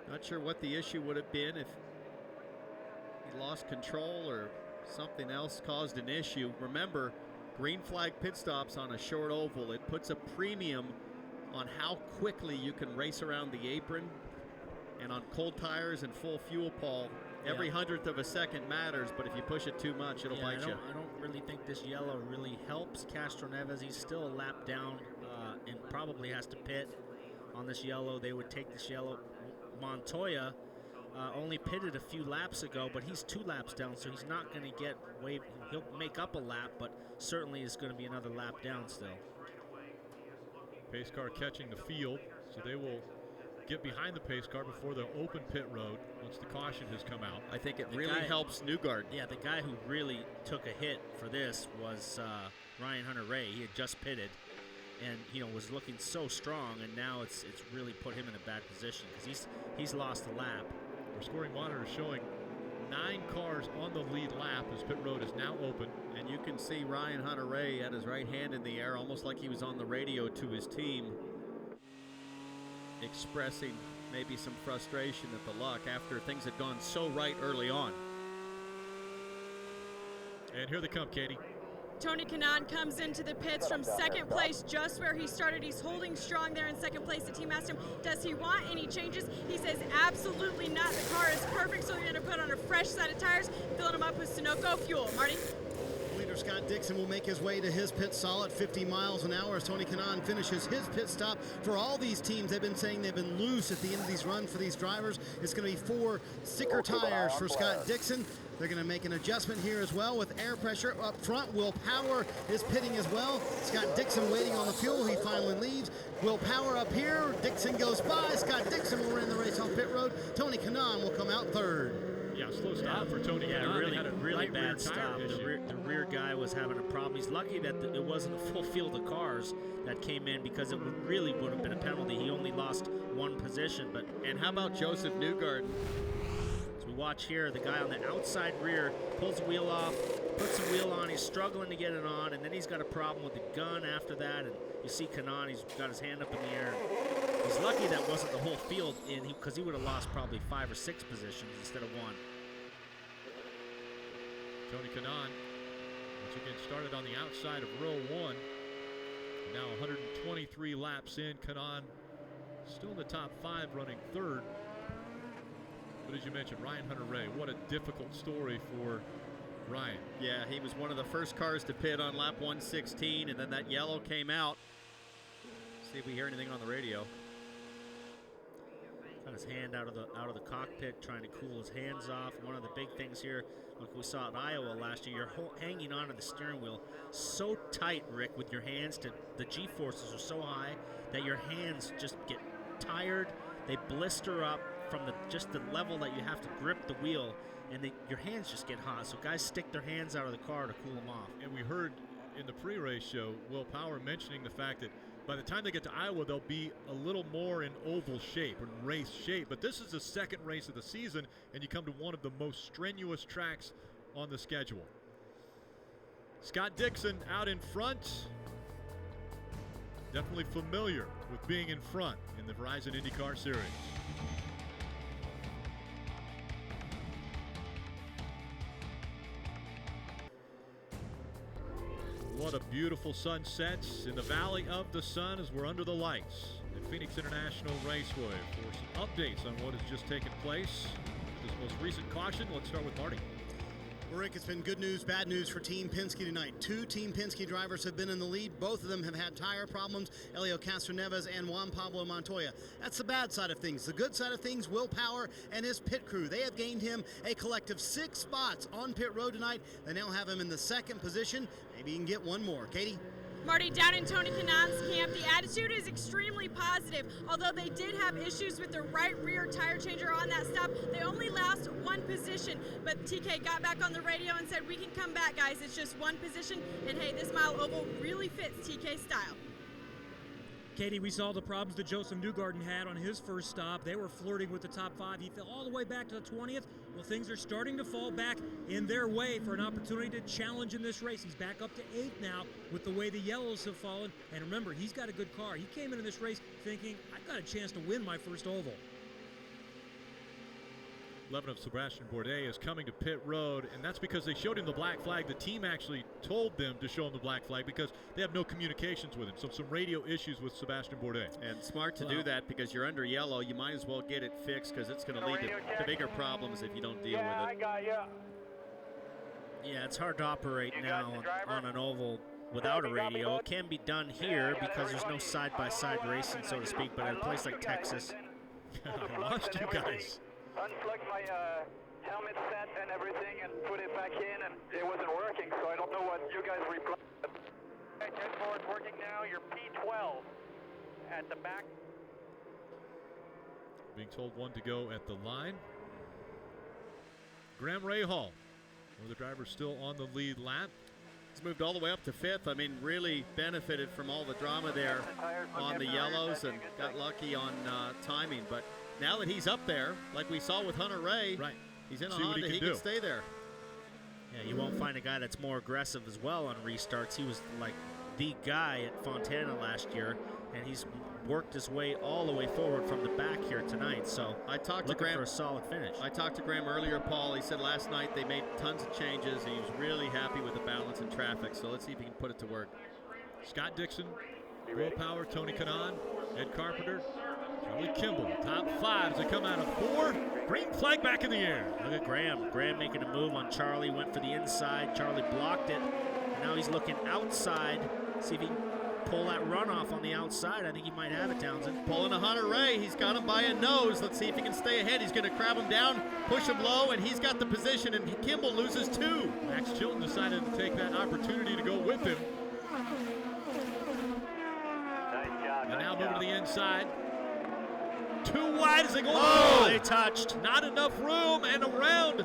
Not sure what the issue would have been if he lost control or something else caused an issue. Remember, green flag pit stops on a short oval, it puts a premium on how quickly you can race around the apron. And on cold tires and full fuel, Paul, every hundredth of a second matters, but if you push it too much, it'll bite you. I don't really think this yellow really helps Castroneves. He's still a lap down and probably has to pit on this yellow. They would take this yellow. Montoya only pitted a few laps ago, but he's 2 laps down, so he's not going to get waved. He'll make up a lap, but certainly is going to be another lap down still. Pace car catching the field, so they will get behind the pace car before they'll open pit road once the caution has come out. I think it really helps Newgarden. Yeah, the guy who really took a hit for this was Ryan Hunter-Reay. He had just pitted and was looking so strong, and now it's really put him in a bad position because he's lost a lap. Our scoring monitor is showing 9 cars on the lead lap as pit road is now open. And you can see Ryan Hunter-Reay had his right hand in the air, almost like he was on the radio to his team, expressing maybe some frustration at the luck after things had gone so right early on. And here they come, Katie. Tony Kanaan comes into the pits from second place, just where he started. He's holding strong there in second place. The team asked him, does he want any changes? He says, absolutely not. The car is perfect, so they're going to put on a fresh set of tires, filling them up with Sunoco fuel. Marty? Leader Scott Dixon will make his way to his pit stall at 50 miles an hour as Tony Kanaan finishes his pit stop. For all these teams, they've been saying they've been loose at the end of these runs for these drivers. It's going to be 4 sticker tires for Scott Dixon. They're going to make an adjustment here as well with air pressure up front. Will Power is pitting as well. Scott Dixon waiting on the fuel. He finally leaves. Will Power up here. Dixon goes by. Scott Dixon will win the race on pit road. Tony Kanaan will come out third. Yeah, slow stop for Tony Kanaan. Yeah, really bad stop. The rear guy was having a problem. He's lucky that it wasn't a full field of cars that came in because it really would have been a penalty. He only lost 1 position. And how about Josef Newgarden? We watch here, the guy on the outside rear pulls the wheel off, puts the wheel on, he's struggling to get it on, and then he's got a problem with the gun after that, and you see Kanaan, he's got his hand up in the air. He's lucky that wasn't the whole field in, because he would have lost probably 5 or 6 positions instead of 1. Tony Kanaan, once again, started on the outside of row 1. Now 123 laps in, Kanaan still in the top 5, running 3rd. But as you mentioned, Ryan Hunter-Reay, what a difficult story for Ryan. Yeah, he was one of the first cars to pit on lap 116, and then that yellow came out. See if we hear anything on the radio. Got his hand out of the cockpit, trying to cool his hands off. One of the big things here, like we saw at Iowa last year, you're hanging onto the steering wheel so tight, Rick, with your hands. The G-forces are so high that your hands just get tired. They blister up from just the level that you have to grip the wheel, and your hands just get hot. So guys stick their hands out of the car to cool them off. And we heard in the pre-race show, Will Power mentioning the fact that by the time they get to Iowa, they'll be a little more in oval shape or race shape. But this is the 2nd race of the season, and you come to one of the most strenuous tracks on the schedule. Scott Dixon out in front. Definitely familiar with being in front in the Verizon IndyCar Series. What a beautiful sunset in the Valley of the Sun as we're under the lights at Phoenix International Raceway. For some updates on what has just taken place, this most recent caution, let's start with Marty. Rick, it's been good news, bad news for Team Penske tonight. 2 Team Penske drivers have been in the lead. Both of them have had tire problems, Helio Castroneves and Juan Pablo Montoya. That's the bad side of things. The good side of things, Will Power and his pit crew. They have gained him a collective 6 spots on pit road tonight. They now have him in the 2nd position. Maybe he can get 1 more. Katie? Marty, down in Tony Kanaan's camp, the attitude is extremely positive. Although they did have issues with the right rear tire changer on that stop, they only lost 1 position. But TK got back on the radio and said, we can come back, guys. It's just 1 position. And hey, this mile oval really fits TK style. Katie, we saw the problems that Josef Newgarden had on his first stop. They were flirting with the top 5. He fell all the way back to the 20th. Well, things are starting to fall back in their way for an opportunity to challenge in this race. He's back up to 8th now with the way the yellows have fallen. And remember, he's got a good car. He came into this race thinking, I've got a chance to win my first oval. 11 of Sebastian Bourdais, is coming to pit road, and that's because they showed him the black flag. The team actually told them to show him the black flag because they have no communications with him. So some radio issues with Sebastian Bourdais. And smart to do that because you're under yellow. You might as well get it fixed because it's going to lead to bigger problems if you don't deal with it. I got you. Yeah, it's hard to operate now on an oval without a radio. It can be done here because there's no side-by-side racing, so to speak, but at a place like Texas. I lost you guys. Unplugged my helmet set and everything and put it back in, and it wasn't working, so I don't know what you guys replied. Okay, 10-4 is working now. You're P12 at the back. Being told one to go at the line. Graham Rahal, one of the drivers still on the lead lap. He's moved all the way up to 5th. I mean, really benefited from all the drama there on the yellows and got lucky on timing. But now that he's up there, like we saw with Hunter Ray, right, he's in a Honda, he can stay there. Yeah, you won't find a guy that's more aggressive as well on restarts. He was like the guy at Fontana last year, and he's worked his way all the way forward from the back here tonight. So I talked to Graham for a solid finish. I talked to Graham earlier, Paul. He said last night they made tons of changes. He was really happy with the balance in traffic. So let's see if he can put it to work. Scott Dixon, Will Power, Tony Kanaan, Ed Carpenter, Charlie Kimball. Top 5 as they come out of 4. Green flag back in the air. Look at Graham. Graham making a move on Charlie. Went for the inside. Charlie blocked it. And now he's looking outside. See if he can pull that runoff on the outside. I think he might have it, Townsend. Pulling a Hunter Ray. He's got him by a nose. Let's see if he can stay ahead. He's going to crab him down, push him low, and he's got the position, and Kimball loses 2. Max Chilton decided to take that opportunity to go with him. Nice job. And now moving to the inside. Too wide as they go. Oh, they touched. Not enough room, and around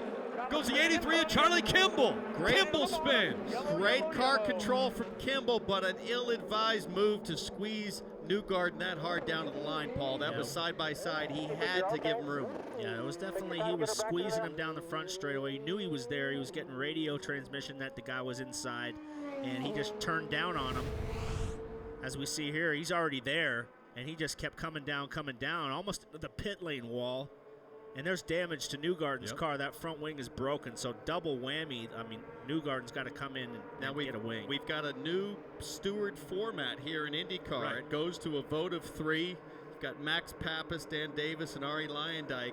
goes the 83 of Charlie Kimball. Kimball spins. Great car control from Kimball, but an ill-advised move to squeeze Newgarden that hard down to the line, Paul. That was side by side. He had to give him room. Yeah, it was definitely, he was squeezing him down the front straightaway. He knew he was there. He was getting radio transmission that the guy was inside, and he just turned down on him. As we see here, he's already there, and he just kept coming down, almost the pit lane wall. And there's damage to Newgarden's car. That front wing is broken, so double whammy. I mean, Newgarden's got to come in and get a wing. We've got a new steward format here in IndyCar. Right. It goes to a vote of 3. We've got Max Pappas, Dan Davis, and Arie Luyendyk,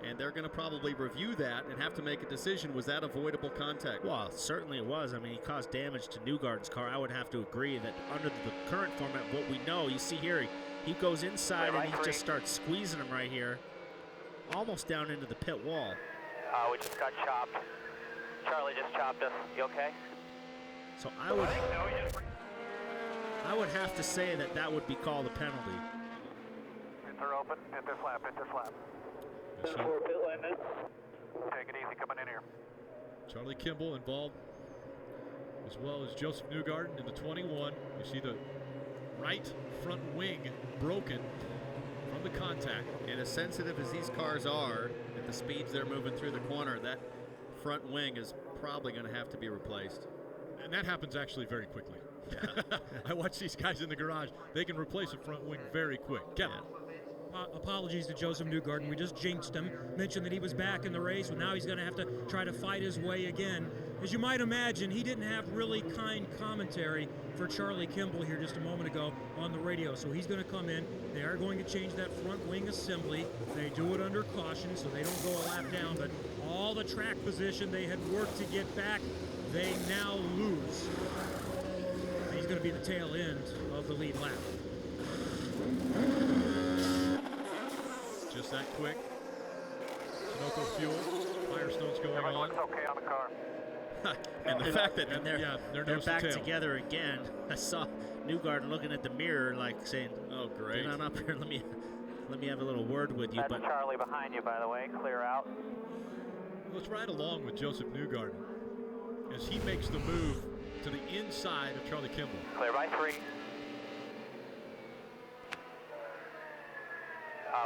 and they're going to probably review that and have to make a decision. Was that avoidable contact? Well, certainly it was. I mean, he caused damage to Newgarden's car. I would have to agree that under the current format, what we know, you see here, he goes inside and he just starts squeezing him right here, almost down into the pit wall. We just got chopped. Charlie just chopped us. You okay? So I would have to say that that would be called a penalty. Pits are open. Hit this lap. Hit this lap. Yes, 4 pit lane. Take it easy coming in here. Charlie Kimball involved, as well as Josef Newgarden in the 21. You see the right front wing broken from the contact. And as sensitive as these cars are, at the speeds they're moving through the corner, that front wing is probably going to have to be replaced. And that happens actually very quickly. Yeah. I watch these guys in the garage. They can replace a front wing very quick. Kevin. Apologies to Josef Newgarden. We just jinxed him. Mentioned that he was back in the race, but now he's going to have to try to fight his way again. As you might imagine, he didn't have really kind commentary for Charlie Kimball here just a moment ago on the radio. So he's going to come in. They are going to change that front wing assembly. They do it under caution, so they don't go a lap down. But all the track position they had worked to get back, they now lose. He's going to be the tail end of the lead lap. Just that quick. Sunoco fuel. Firestone's going on. Everyone looks okay on the car. And the fact that they're back together again. I saw Newgarden looking at the mirror like saying, "Oh, great. Get on up here. Let me have a little word with you." That's Charlie behind you, by the way. Clear out. Let's ride along with Josef Newgarden as he makes the move to the inside of Charlie Kimball. Clear by 3.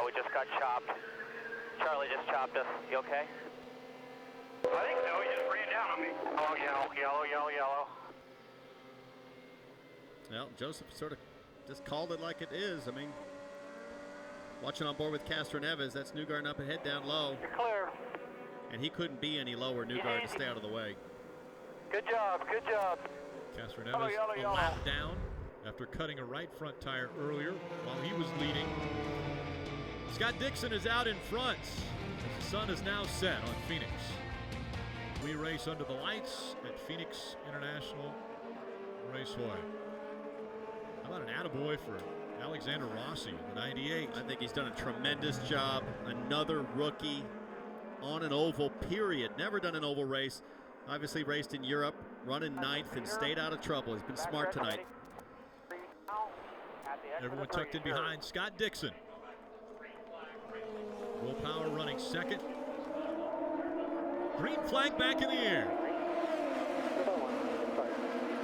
We just got chopped. Charlie just chopped us. You okay? I think so. He just ran down on me. Oh, yellow. Well, Josef sort of just called it like it is. I mean, watching on board with Castroneves, that's Newgarden up ahead, down low. You're clear. and he couldn't be any lower, Newgarden, to stay out of the way. Good job, good job. Castroneves a lap down after cutting a right front tire earlier while he was leading. Scott Dixon is out in front as the sun is now set on Phoenix. We race under the lights at Phoenix International Raceway. How about an attaboy for Alexander Rossi, the 98? I think he's done a tremendous job. Another rookie on an oval, period. Never done an oval race. Obviously raced in Europe, run in 9th, and stayed out of trouble. He's been smart tonight. Everyone tucked in behind Scott Dixon. Will Power running second. Green flag back in the air.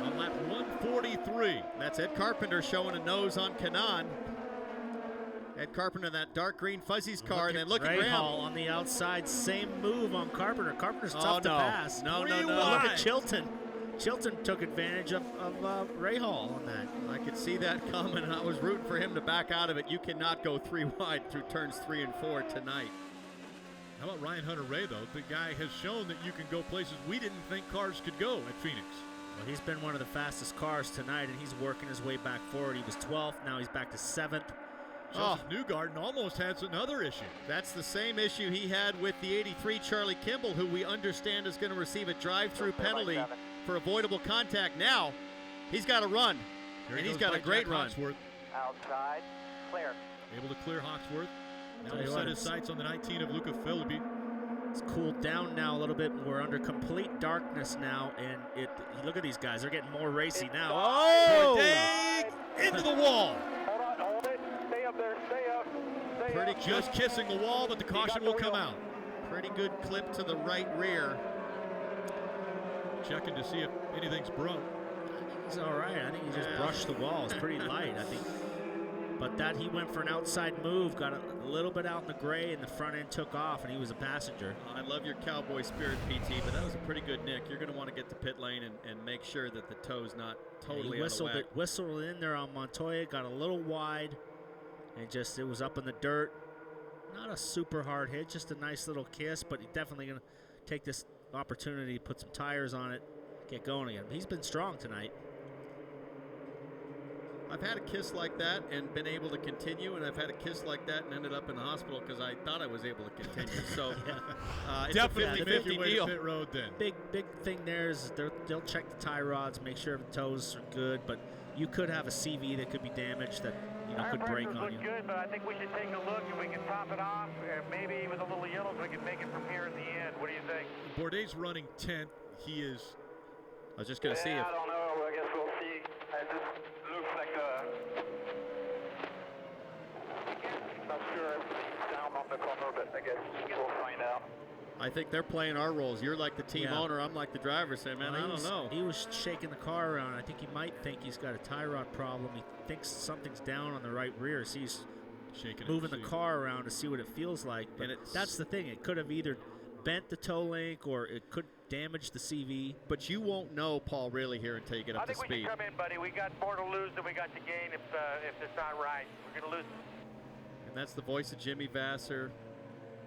On lap 143. That's Ed Carpenter showing a nose on Kanaan. Ed Carpenter in that dark green Fuzzy's car, and then look at Graham. Rahal on the outside, same move on Carpenter. Carpenter's tough to pass. No. Look at Chilton. Chilton took advantage of Rahal on that. I could see that coming, and I was rooting for him to back out of it. You cannot go 3 wide through turns 3 and 4 tonight. How about Ryan Hunter-Reay, though? The guy has shown that you can go places we didn't think cars could go at Phoenix. Well, he's been one of the fastest cars tonight, and he's working his way back forward. He was 12th, now he's back to 7th. Josef Newgarden almost has another issue. That's the same issue he had with the 83 Charlie Kimball, who we understand is going to receive a drive-through penalty for avoidable contact. Now, he's got to run, and he's got a great run. Outside, clear. Able to clear Hawksworth. Now he set his sights on the 19 of Luca Filippi. It's cooled down now a little bit. We're under complete darkness now, and look at these guys. They're getting more racy now. Oh! Dig into the wall. Hold on, hold it. Stay up there, stay up. Pretty just kissing the wall, but the caution will come out. Pretty good clip to the right rear. Checking to see if anything's broke. He's all right. I think he just brushed the wall. It's pretty light, I think. But that he went for an outside move, got a little bit out in the gray, and the front end took off, and he was a passenger. I love your cowboy spirit, PT, but that was a pretty good nick. You're going to want to get to pit lane and make sure that the toe's not totally out of whack. Whistled in there on Montoya, got a little wide, and it was up in the dirt. Not a super hard hit, just a nice little kiss, but he's definitely going to take this opportunity to put some tires on it, get going again. He's been strong tonight. I've had a kiss like that and been able to continue, and I've had a kiss like that and ended up in the hospital because I thought I was able to continue. So it's definitely a 50-50 deal. Pit road then. Big thing there is they'll check the tie rods, make sure the toes are good, but you could have a CV that could be damaged that could break on you. Good, but I think we should take a look and we can top it off, and maybe with a little yellow so we can make it from here in the end. What do you think? Bourdais running 10th. He is. I was just going to see if. I don't know. I guess we'll see. It just looks like not sure everything's down on the corner, but I guess we'll find out. I think they're playing our roles. You're like the team owner. I'm like the driver. Saying, man, I don't know. He was shaking the car around. I think he might think he's got a tie rod problem. He thinks something's down on the right rear. So he's moving the car around to see what it feels like. But that's the thing. It could have either bent the toe link or it could damage the CV. But you won't know, Paul, really here until you get up to speed. I think we should come in, buddy. We got more to lose than we got to gain if it's not right. We're going to lose. And that's the voice of Jimmy Vasser.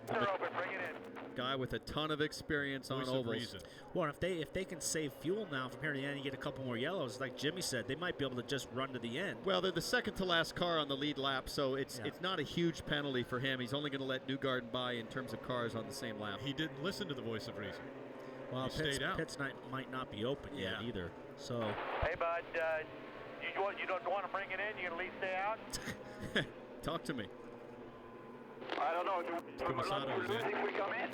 They're open. Bring it in. Guy with a ton of experience on ovals. Well, if they can save fuel now from here to the end and get a couple more yellows, like Jimmy said, they might be able to just run to the end. Well, they're the second to last car on the lead lap, so it's not a huge penalty for him. He's only going to let Newgarden by in terms of cars on the same lap. He didn't listen to the voice of reason. Well, pits might not be open yet either. So. Hey, bud, you don't want to bring it in? You can at least stay out? Talk to me. I don't know. Do we think we come in?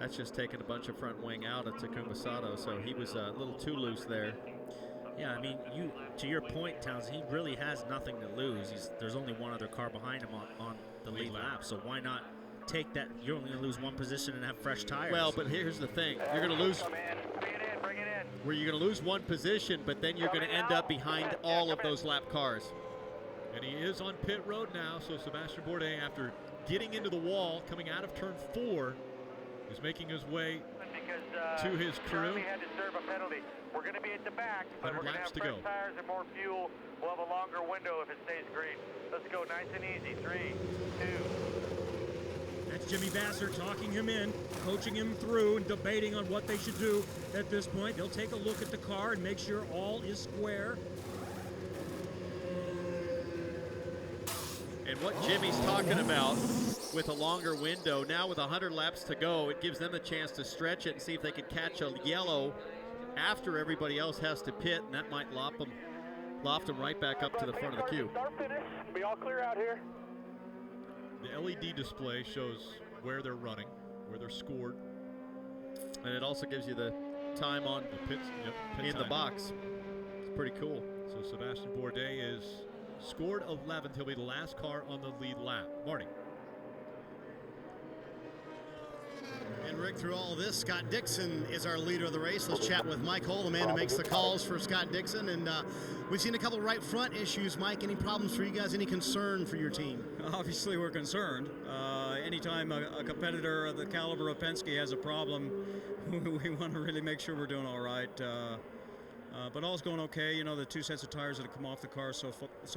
That's just taking a bunch of front wing out of Takuma Sato, so he was a little too loose there. Yeah, I mean, to your point, Townsend, he really has nothing to lose. There's only one other car behind him on the lead lap, so why not take that? You're only going to lose one position and have fresh tires. Well, but here's the thing. You're going to lose. Bring it in. Where you're going to lose one position, but then you're going to end up behind all of those lap cars. And he is on pit road now, so Sebastian Bourdais, after getting into the wall, coming out of turn 4, is making his way to his crew. Charlie had to serve a penalty. We're going to be at the back, but we're going to have fresh tires and more fuel. We'll have a longer window if it stays green. Let's go nice and easy. 3, 2. Jimmy Vassar talking him in, coaching him through, and debating on what they should do at this point. They'll take a look at the car and make sure all is square. And what Jimmy's talking about with a longer window, now with 100 laps to go, it gives them the chance to stretch it and see if they can catch a yellow after everybody else has to pit, and that might loft them right back up to the front of the queue. Start finish, be all clear out here. The LED display shows where they're running, where they're scored. And it also gives you the time on The pit in the time. box. It's pretty cool. So Sebastian Bourdais is scored 11th. He'll be the last car on the lead lap. Marty. And Rick, through all this, Scott Dixon is our leader of the race. Let's chat with Mike Hull, the man who makes the calls for Scott Dixon. And we've seen a couple right front issues. Mike, any problems for you guys? Any concern for your team? Obviously, we're concerned. Anytime a competitor of the caliber of Penske has a problem, we want to really make sure we're doing all right. But all's going okay. You know, the two sets of tires that have come off the car so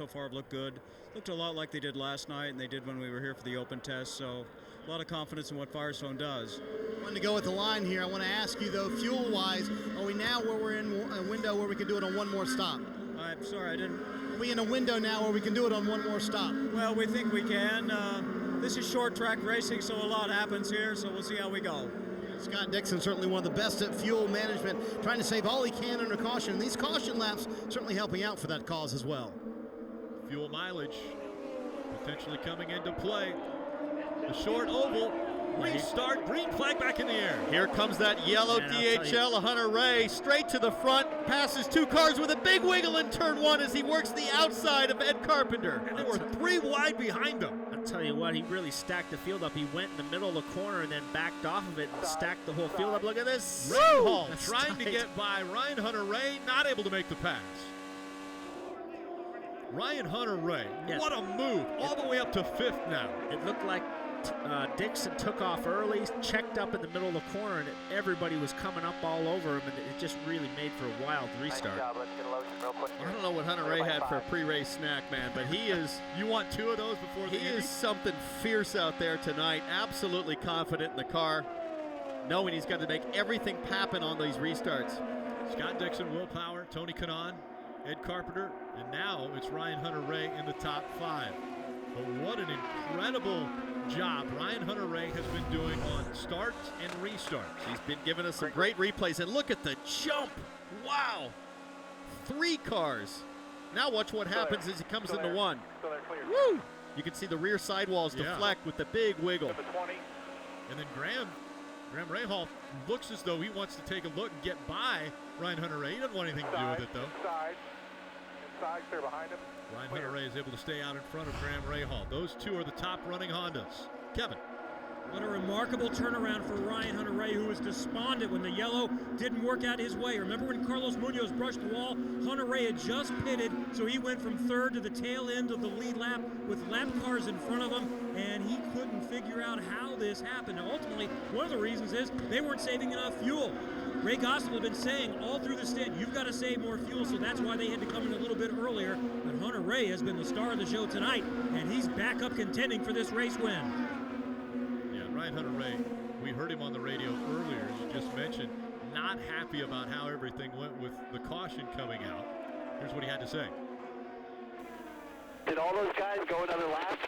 far have looked good. Looked a lot like they did last night, and they did when we were here for the open test. So a lot of confidence in what Firestone does. I wanted to go with the line here. I want to ask you, though, fuel-wise, are we now where we're in a window where we can do it on one more stop? I'm sorry, I didn't. Are we in a window now where we can do it on one more stop? Well, we think we can. This is short track racing, so a lot happens here, so we'll see how we go. Scott Dixon, certainly one of the best at fuel management, trying to save all he can under caution. And these caution laps certainly helping out for that cause as well. Fuel mileage potentially coming into play. The short oval. Restart. Green flag back in the air. Here comes that yellow DHL, Hunter Ray, straight to the front, passes two cars with a big wiggle in turn one as he works the outside of Ed Carpenter. And they were 3 wide behind him. I'll tell you what, he really stacked the field up. He went in the middle of the corner and then backed off of it and stacked the whole field up. Look at this. Hall That's trying to tight. get by Ryan Hunter-Reay, not able to make the pass. Ryan Hunter-Reay, Yes. what a move, all the way up to 5th now. It looked like Dixon took off early, checked up in the middle of the corner, and everybody was coming up all over him, and it just really made for a wild restart. Nice job. Let's get a lotion real quick. I don't know what Hunter Ray had for a pre-race snack, man, but he is You want 2 of those before the he Indy? is something fierce out there tonight. Absolutely confident in the car, knowing he's got to make everything happen on these restarts. Scott Dixon, Will Power, Tony Kanaan, Ed Carpenter, and now it's Ryan Hunter-Reay in the top 5. But what an incredible job Ryan Hunter-Reay has been doing on starts and restarts. He's been giving us some great replays, and look at the jump. Wow. 3 cars. Now watch what happens as he comes into one. So they're clear. Woo! You can see the rear sidewalls Yeah. deflect with the big wiggle. Number 20. And then Graham Rahal looks as though he wants to take a look and get by Ryan Hunter-Reay. He doesn't want anything to do with it, though. Inside, clear behind him. Ryan Hunter-Reay is able to stay out in front of Graham Rahal. Those 2 are the top running Hondas. Kevin. What a remarkable turnaround for Ryan Hunter-Reay, who was despondent when the yellow didn't work out his way. Remember when Carlos Munoz brushed the wall? Hunter-Reay had just pitted, so he went from 3rd to the tail end of the lead lap with lap cars in front of him, and he couldn't figure out how this happened. Now, ultimately, one of the reasons is they weren't saving enough fuel. Ray Gossel had been saying all through the stint, you've got to save more fuel, so that's why they had to come in a little bit earlier. But Hunter-Reay has been the star of the show tonight, and he's back up contending for this race win. Yeah, Ryan Hunter-Reay, we heard him on the radio earlier, as you just mentioned, not happy about how everything went with the caution coming out. Here's what he had to say. Did all those guys go another lap?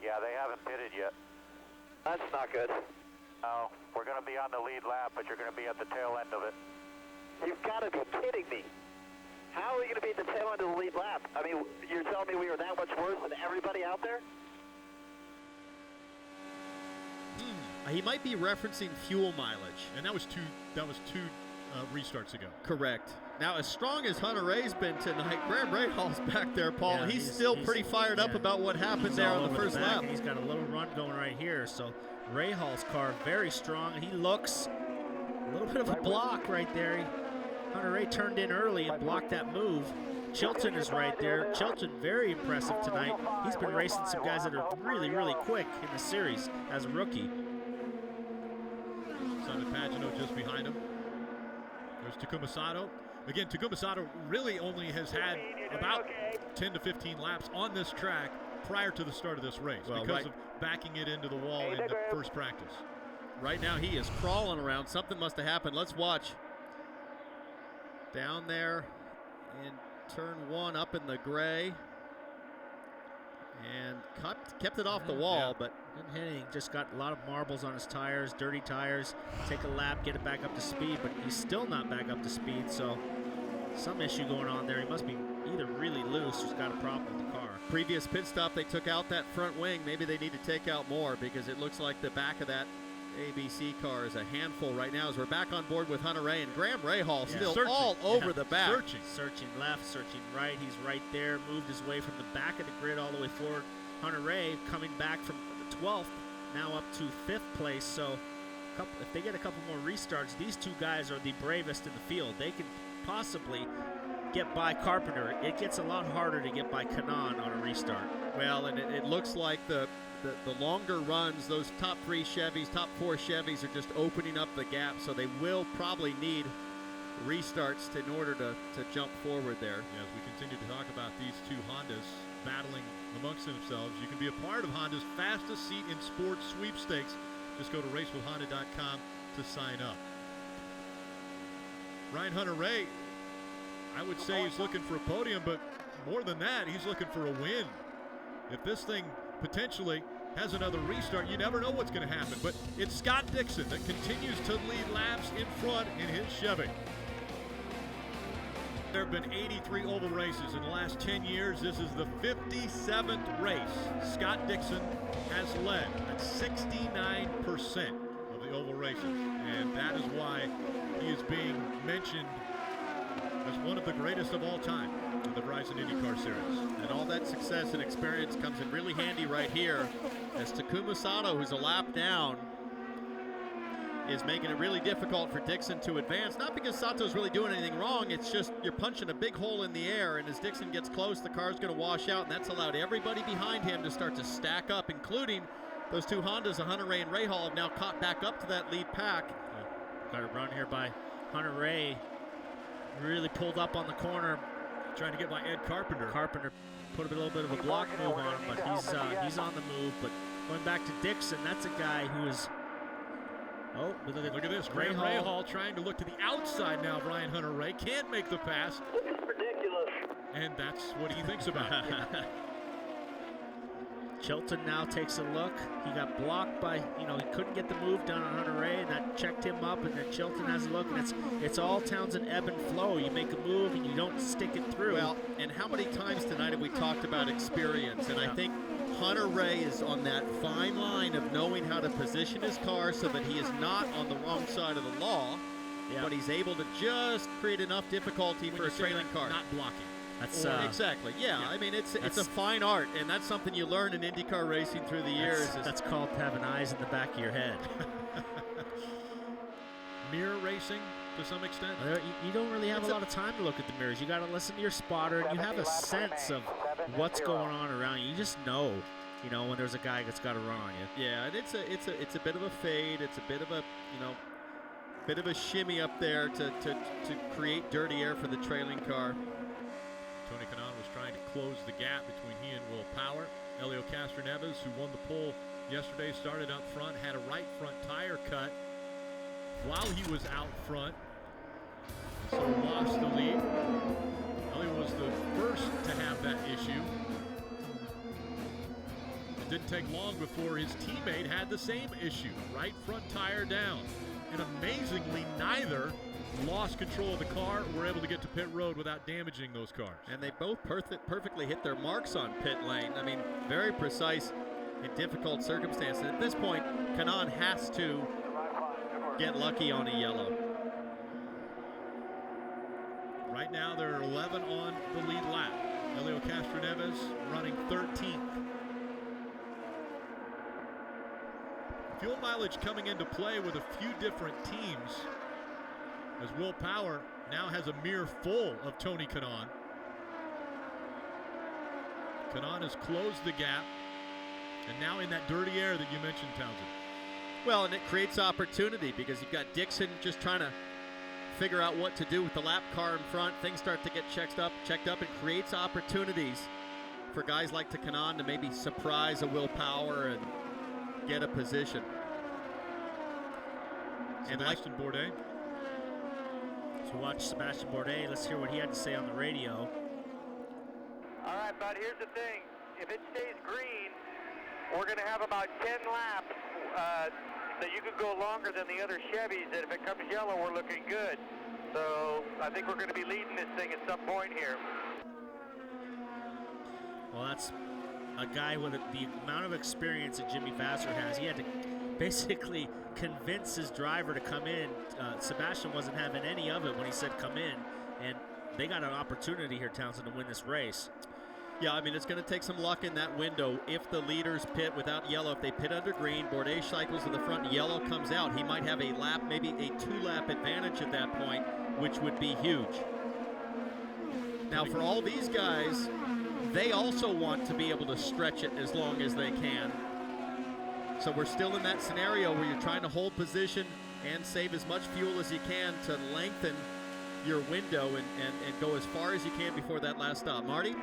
Yeah, they haven't pitted yet. That's not good. No, we're going to be on the lead lap, but you're going to be at the tail end of it. You've got to be kidding me. How are we going to be at the tail end of the lead lap? I mean, you're telling me we were that much worse than everybody out there? He might be referencing fuel mileage. And that was two restarts ago. Correct. Now, as strong as Hunter-Reay's been tonight, Graham Rahal's back there, Paul. Yeah, he's still pretty fired up about what happened there on the first lap. He's got a little run going right here. So Rahal's car very strong. He looks a little bit of a block right there. Hunter-Reay turned in early and blocked that move. Chilton is right there. Chilton very impressive tonight. He's been racing some guys that are really, really quick in the series as a rookie. Simon Pagano just behind him. There's Takuma Sato. Again, Takuma Sato really only has had about 10 to 15 laps on this track prior to the start of this race because of backing it into the wall in the first practice. Right now he is crawling around. Something must have happened. Let's watch. Down there in turn 1 up in the gray. And kept it off the wall, but didn't hit anything. Just got a lot of marbles on his tires, dirty tires. Take a lap, get it back up to speed, but he's still not back up to speed, so some issue going on there. He must be either really loose or has got a problem with the car. Previous pit stop, they took out that front wing. Maybe they need to take out more because it looks like the back of that ABC car is a handful right now as we're back on board with Hunter Ray and Graham Rahal still searching. all over the back. Searching left, searching right. He's right there, moved his way from the back of the grid all the way forward. Hunter Ray coming back from the 12th, now up to 5th place. So if they get a couple more restarts, these two guys are the bravest in the field. They can possibly get by Carpenter. It gets a lot harder to get by Kanaan on a restart. Well, and it looks like the longer runs, those top 3 Chevys, top 4 Chevys are just opening up the gap, so they will probably need restarts in order to jump forward there. Yeah, as we continue to talk about these two Hondas battling amongst themselves, you can be a part of Honda's fastest seat in sports sweepstakes. Just go to racewithhonda.com to sign up. Ryan Hunter-Reay, I would say he's looking for a podium, but more than that, he's looking for a win. If this thing potentially has another restart, you never know what's going to happen. But it's Scott Dixon that continues to lead laps in front in his Chevy. There have been 83 oval races in the last 10 years. This is the 57th race Scott Dixon has led at 69% of the oval races. And that is why he is being mentioned as one of the greatest of all time in the Verizon IndyCar Series. And all that success and experience comes in really handy right here as Takuma Sato, who's a lap down, is making it really difficult for Dixon to advance. Not because Sato's really doing anything wrong, it's just you're punching a big hole in the air, and as Dixon gets close, the car's going to wash out, and that's allowed everybody behind him to start to stack up, including those two Hondas, Hunter-Reay and Rahal, have now caught back up to that lead pack. Got a run here by Hunter-Reay. Really pulled up on the corner, trying to get by Ed Carpenter. Carpenter put a little bit of a block move on him, but he's on the move. But going back to Dixon, that's a guy who is. Oh, look at this. Graham Rahal trying to look to the outside now of Ryan Hunter-Reay. Can't make the pass. It's ridiculous. And that's what he thinks about it. Chilton now takes a look. He got blocked by, he couldn't get the move done on Hunter-Reay, and that checked him up, and then Chilton has a look, and it's all Townsend ebb and flow. You make a move, and you don't stick it through. Well, and how many times tonight have we talked about experience? And I think Hunter-Reay is on that fine line of knowing how to position his car so that he is not on the wrong side of the law, but he's able to just create enough difficulty for a trailing car. Not blocking. That's exactly. Yeah, I mean it's a fine art, and that's something you learn in IndyCar racing through the years. That's called having eyes in the back of your head. Mirror racing to some extent. You don't really have a lot of time to look at the mirrors. You got to listen to your spotter, and you have a sense of what's going on around you. You just know, when there's a guy that's got to run on you. Yeah, and it's a bit of a fade. It's a bit of a bit of a shimmy up there to create dirty air for the trailing car. Tony Kanaan was trying to close the gap between he and Will Power. Elio Castroneves, who won the pole yesterday, started up front, had a right front tire cut while he was out front, so lost the lead. Elio was the first to have that issue. It didn't take long before his teammate had the same issue, right front tire down. And amazingly, neither lost control of the car, were able to get to pit road without damaging those cars. And they both perfectly hit their marks on pit lane. I mean, very precise in difficult circumstances. At this point, Kanaan has to get lucky on a yellow. Right now, there are 11 on the lead lap. Elio Castroneves running 13th. Fuel mileage coming into play with a few different teams, as Will Power now has a mirror full of Tony Kanaan. Kanaan has closed the gap, and now in that dirty air that you mentioned, Townsend. Well, and it creates opportunity because you've got Dixon just trying to figure out what to do with the lap car in front. Things start to get checked up and creates opportunities for guys like Takanan to maybe surprise a Will Power and get a position. And Sebastian Bourdais. So watch Sebastian Bourdais. Let's hear what he had to say on the radio. All right, bud, here's the thing. If it stays green, we're going to have about 10 laps that you could go longer than the other Chevys, and if it comes yellow, we're looking good. So I think we're going to be leading this thing at some point here. Well, that's a guy with the amount of experience that Jimmy Vasser has. He had to basically convince his driver to come in. Sebastian wasn't having any of it when he said come in, and they got an opportunity here, Townsend, to win this race. Yeah, I mean, it's going to take some luck in that window. If the leaders pit without yellow, if they pit under green, Bourdais cycles to the front, yellow comes out. He might have a lap, maybe a 2-lap advantage at that point, which would be huge. Now, for all these guys, they also want to be able to stretch it as long as they can. So we're still in that scenario where you're trying to hold position and save as much fuel as you can to lengthen your window and go as far as you can before that last stop. Marty?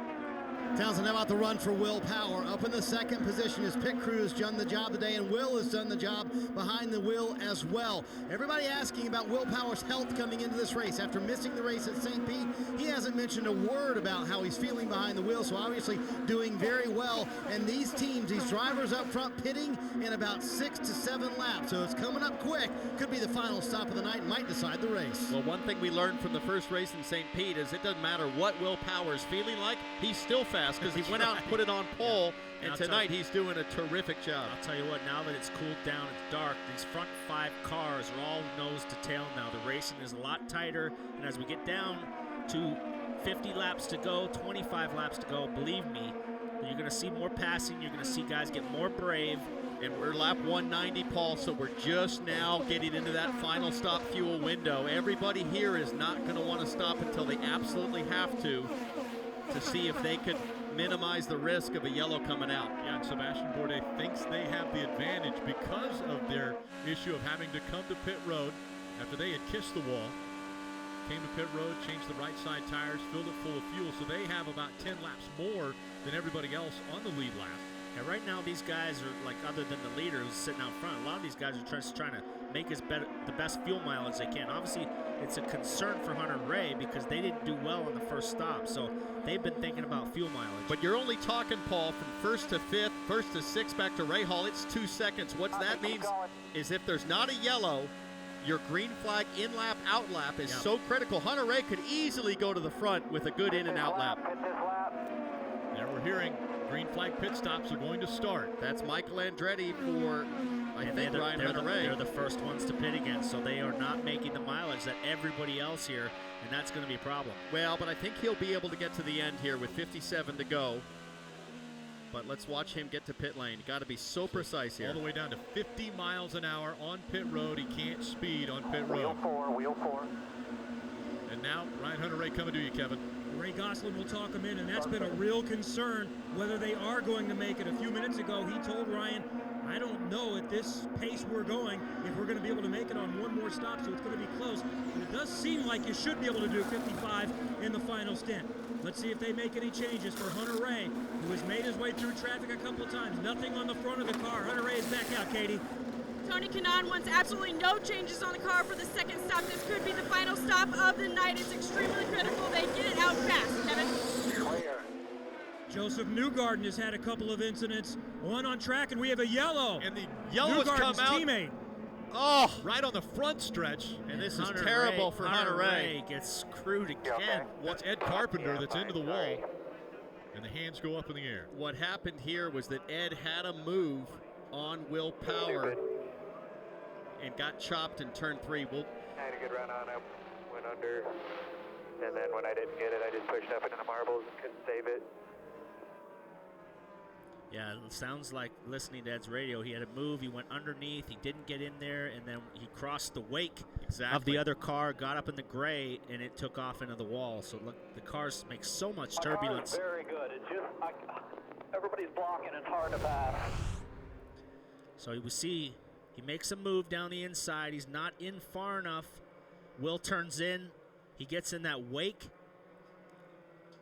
Townsend, how about the run for Will Power? Up in the second position, his pit crew has done the job today, and Will has done the job behind the wheel as well. Everybody asking about Will Power's health coming into this race. After missing the race at St. Pete, he hasn't mentioned a word about how he's feeling behind the wheel, so obviously doing very well. And these teams, these drivers up front pitting in about 6 to 7 laps, so it's coming up quick. Could be the final stop of the night and might decide the race. Well, one thing we learned from the first race in St. Pete is it doesn't matter what Will Power is feeling like, he's still fast because he went out and put it on pole, and tonight he's doing a terrific job. I'll tell you what, now that it's cooled down, it's dark, these front 5 cars are all nose to tail now. The racing is a lot tighter, and as we get down to 50 laps to go, 25 laps to go, believe me, you're going to see more passing, you're going to see guys get more brave. And we're lap 190, Paul, so we're just now getting into that final stop fuel window. Everybody here is not going to want to stop until they absolutely have to see if they could minimize the risk of a yellow coming out. Yeah, and Sebastian Bourdais thinks they have the advantage because of their issue of having to come to pit road after they had kissed the wall. Came to pit road, changed the right side tires, filled it full of fuel, so they have about 10 laps more than everybody else on the lead lap. And right now, these guys are like, other than the leader who's sitting out front, a lot of these guys are just trying to make the best fuel mileage they can. Obviously, it's a concern for Hunter and Ray because they didn't do well on the first stop, so they've been thinking about fuel mileage. But you're only talking, Paul, from first to fifth, first to sixth, back to Ray Hall. It's 2 seconds. What that means is if there's not a yellow, your green flag in-lap, out-lap is so critical. Hunter Ray could easily go to the front with a good in and out lap. There we're hearing green flag pit stops are going to start. That's Michael Andretti for, I think, Ryan Hunter-Ray. They're the first ones to pit again, so they are not making the mileage that everybody else here, and that's going to be a problem. Well, but I think he'll be able to get to the end here with 57 to go. But let's watch him get to pit lane. Got to be so precise here. All the way down to 50 miles an hour on pit road. He can't speed on pit road. Wheel 4. And now Ryan Hunter-Ray coming to you, Kevin. Ray Gosselin will talk him in, and that's been a real concern whether they are going to make it. A few minutes ago, he told Ryan, I don't know at this pace we're going if we're going to be able to make it on one more stop, so it's going to be close. But it does seem like you should be able to do 55 in the final stint. Let's see if they make any changes for Hunter Ray, who has made his way through traffic a couple times. Nothing on the front of the car. Hunter Ray is back out, Katie. Tony Kanaan wants absolutely no changes on the car for the second stop. This could be the final stop of the night. It's extremely critical they get it out fast. Kevin? Clear. Josef Newgarden has had a couple of incidents. One on track, and we have a yellow. And the yellow has come out. Teammate. Oh, right on the front stretch. And this is terrible for Hunter Ray. Gets screwed again. Okay. That's Ed Carpenter that's into the wall. And the hands go up in the air. What happened here was that Ed had a move on Will Power and got chopped in turn 3. I had a good run on him, went under, and then when I didn't get it, I just pushed up into the marbles and couldn't save it. Yeah, it sounds like listening to Ed's radio. He had a move, he went underneath, he didn't get in there, and then he crossed the wake of the other car, got up in the gray, and it took off into the wall. So look, the cars make so much turbulence. My car is very good. It's just, everybody's blocking, it's hard to pass. So we see he makes a move down the inside. He's not in far enough. Will turns in. He gets in that wake,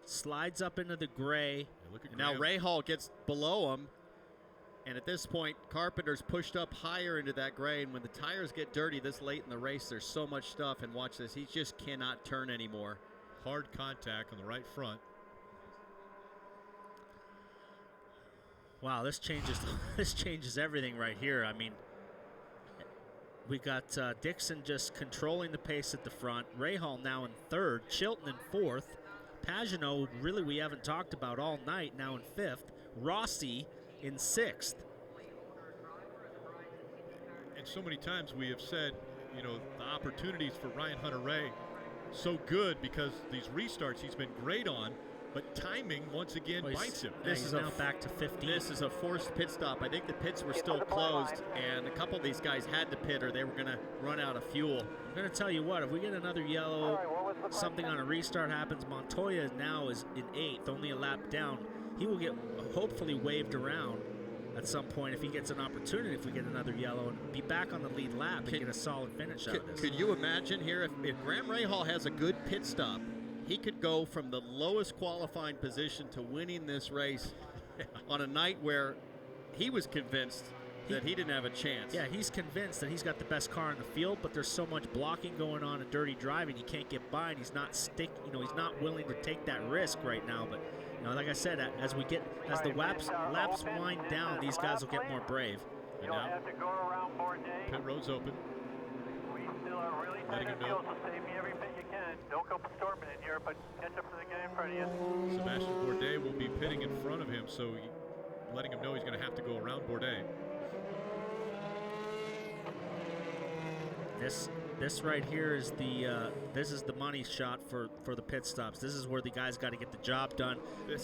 slides up into the gray. It look at Now Graham. Rahal gets below him, and at this point, Carpenter's pushed up higher into that gray, and when the tires get dirty this late in the race, there's so much stuff, and watch this, he just cannot turn anymore. Hard contact on the right front. Wow, this changes everything right here. I mean, we got Dixon just controlling the pace at the front. Rahal now in third, Chilton in fourth. Pagenaud, really we haven't talked about all night, now in fifth. Rossi in sixth. And so many times we have said, you know, the opportunities for Ryan Hunter-Reay so good because these restarts he's been great on, but timing once again bites him. This is now back to 15. This is a forced pit stop. I think the pits were still closed, and a couple of these guys had to pit or they were going to run out of fuel. I'm going to tell you what, if we get another yellow, something on a restart happens, Montoya now is in eighth, only a lap down. He will get hopefully waved around at some point if he gets an opportunity, if we get another yellow, and be back on the lead lap and get a solid finish out of this. Could you imagine here if Graham Rahal has a good pit stop, he could go from the lowest qualifying position to winning this race on a night where he was convinced that he didn't have a chance. Yeah, he's convinced that he's got the best car in the field, but there's so much blocking going on and dirty driving, he can't get by, and he's not he's not willing to take that risk right now. But like I said, as the laps wind down, these guys will get more brave. And now pit road's open. Letting him know. Don't go storming in here, but catch up to the guy in front of you. Sebastian Bourdais will be pitting in front of him, so letting him know he's going to have to go around Bourdais. This right here is the money shot for the pit stops. This is where the guys got to get the job done.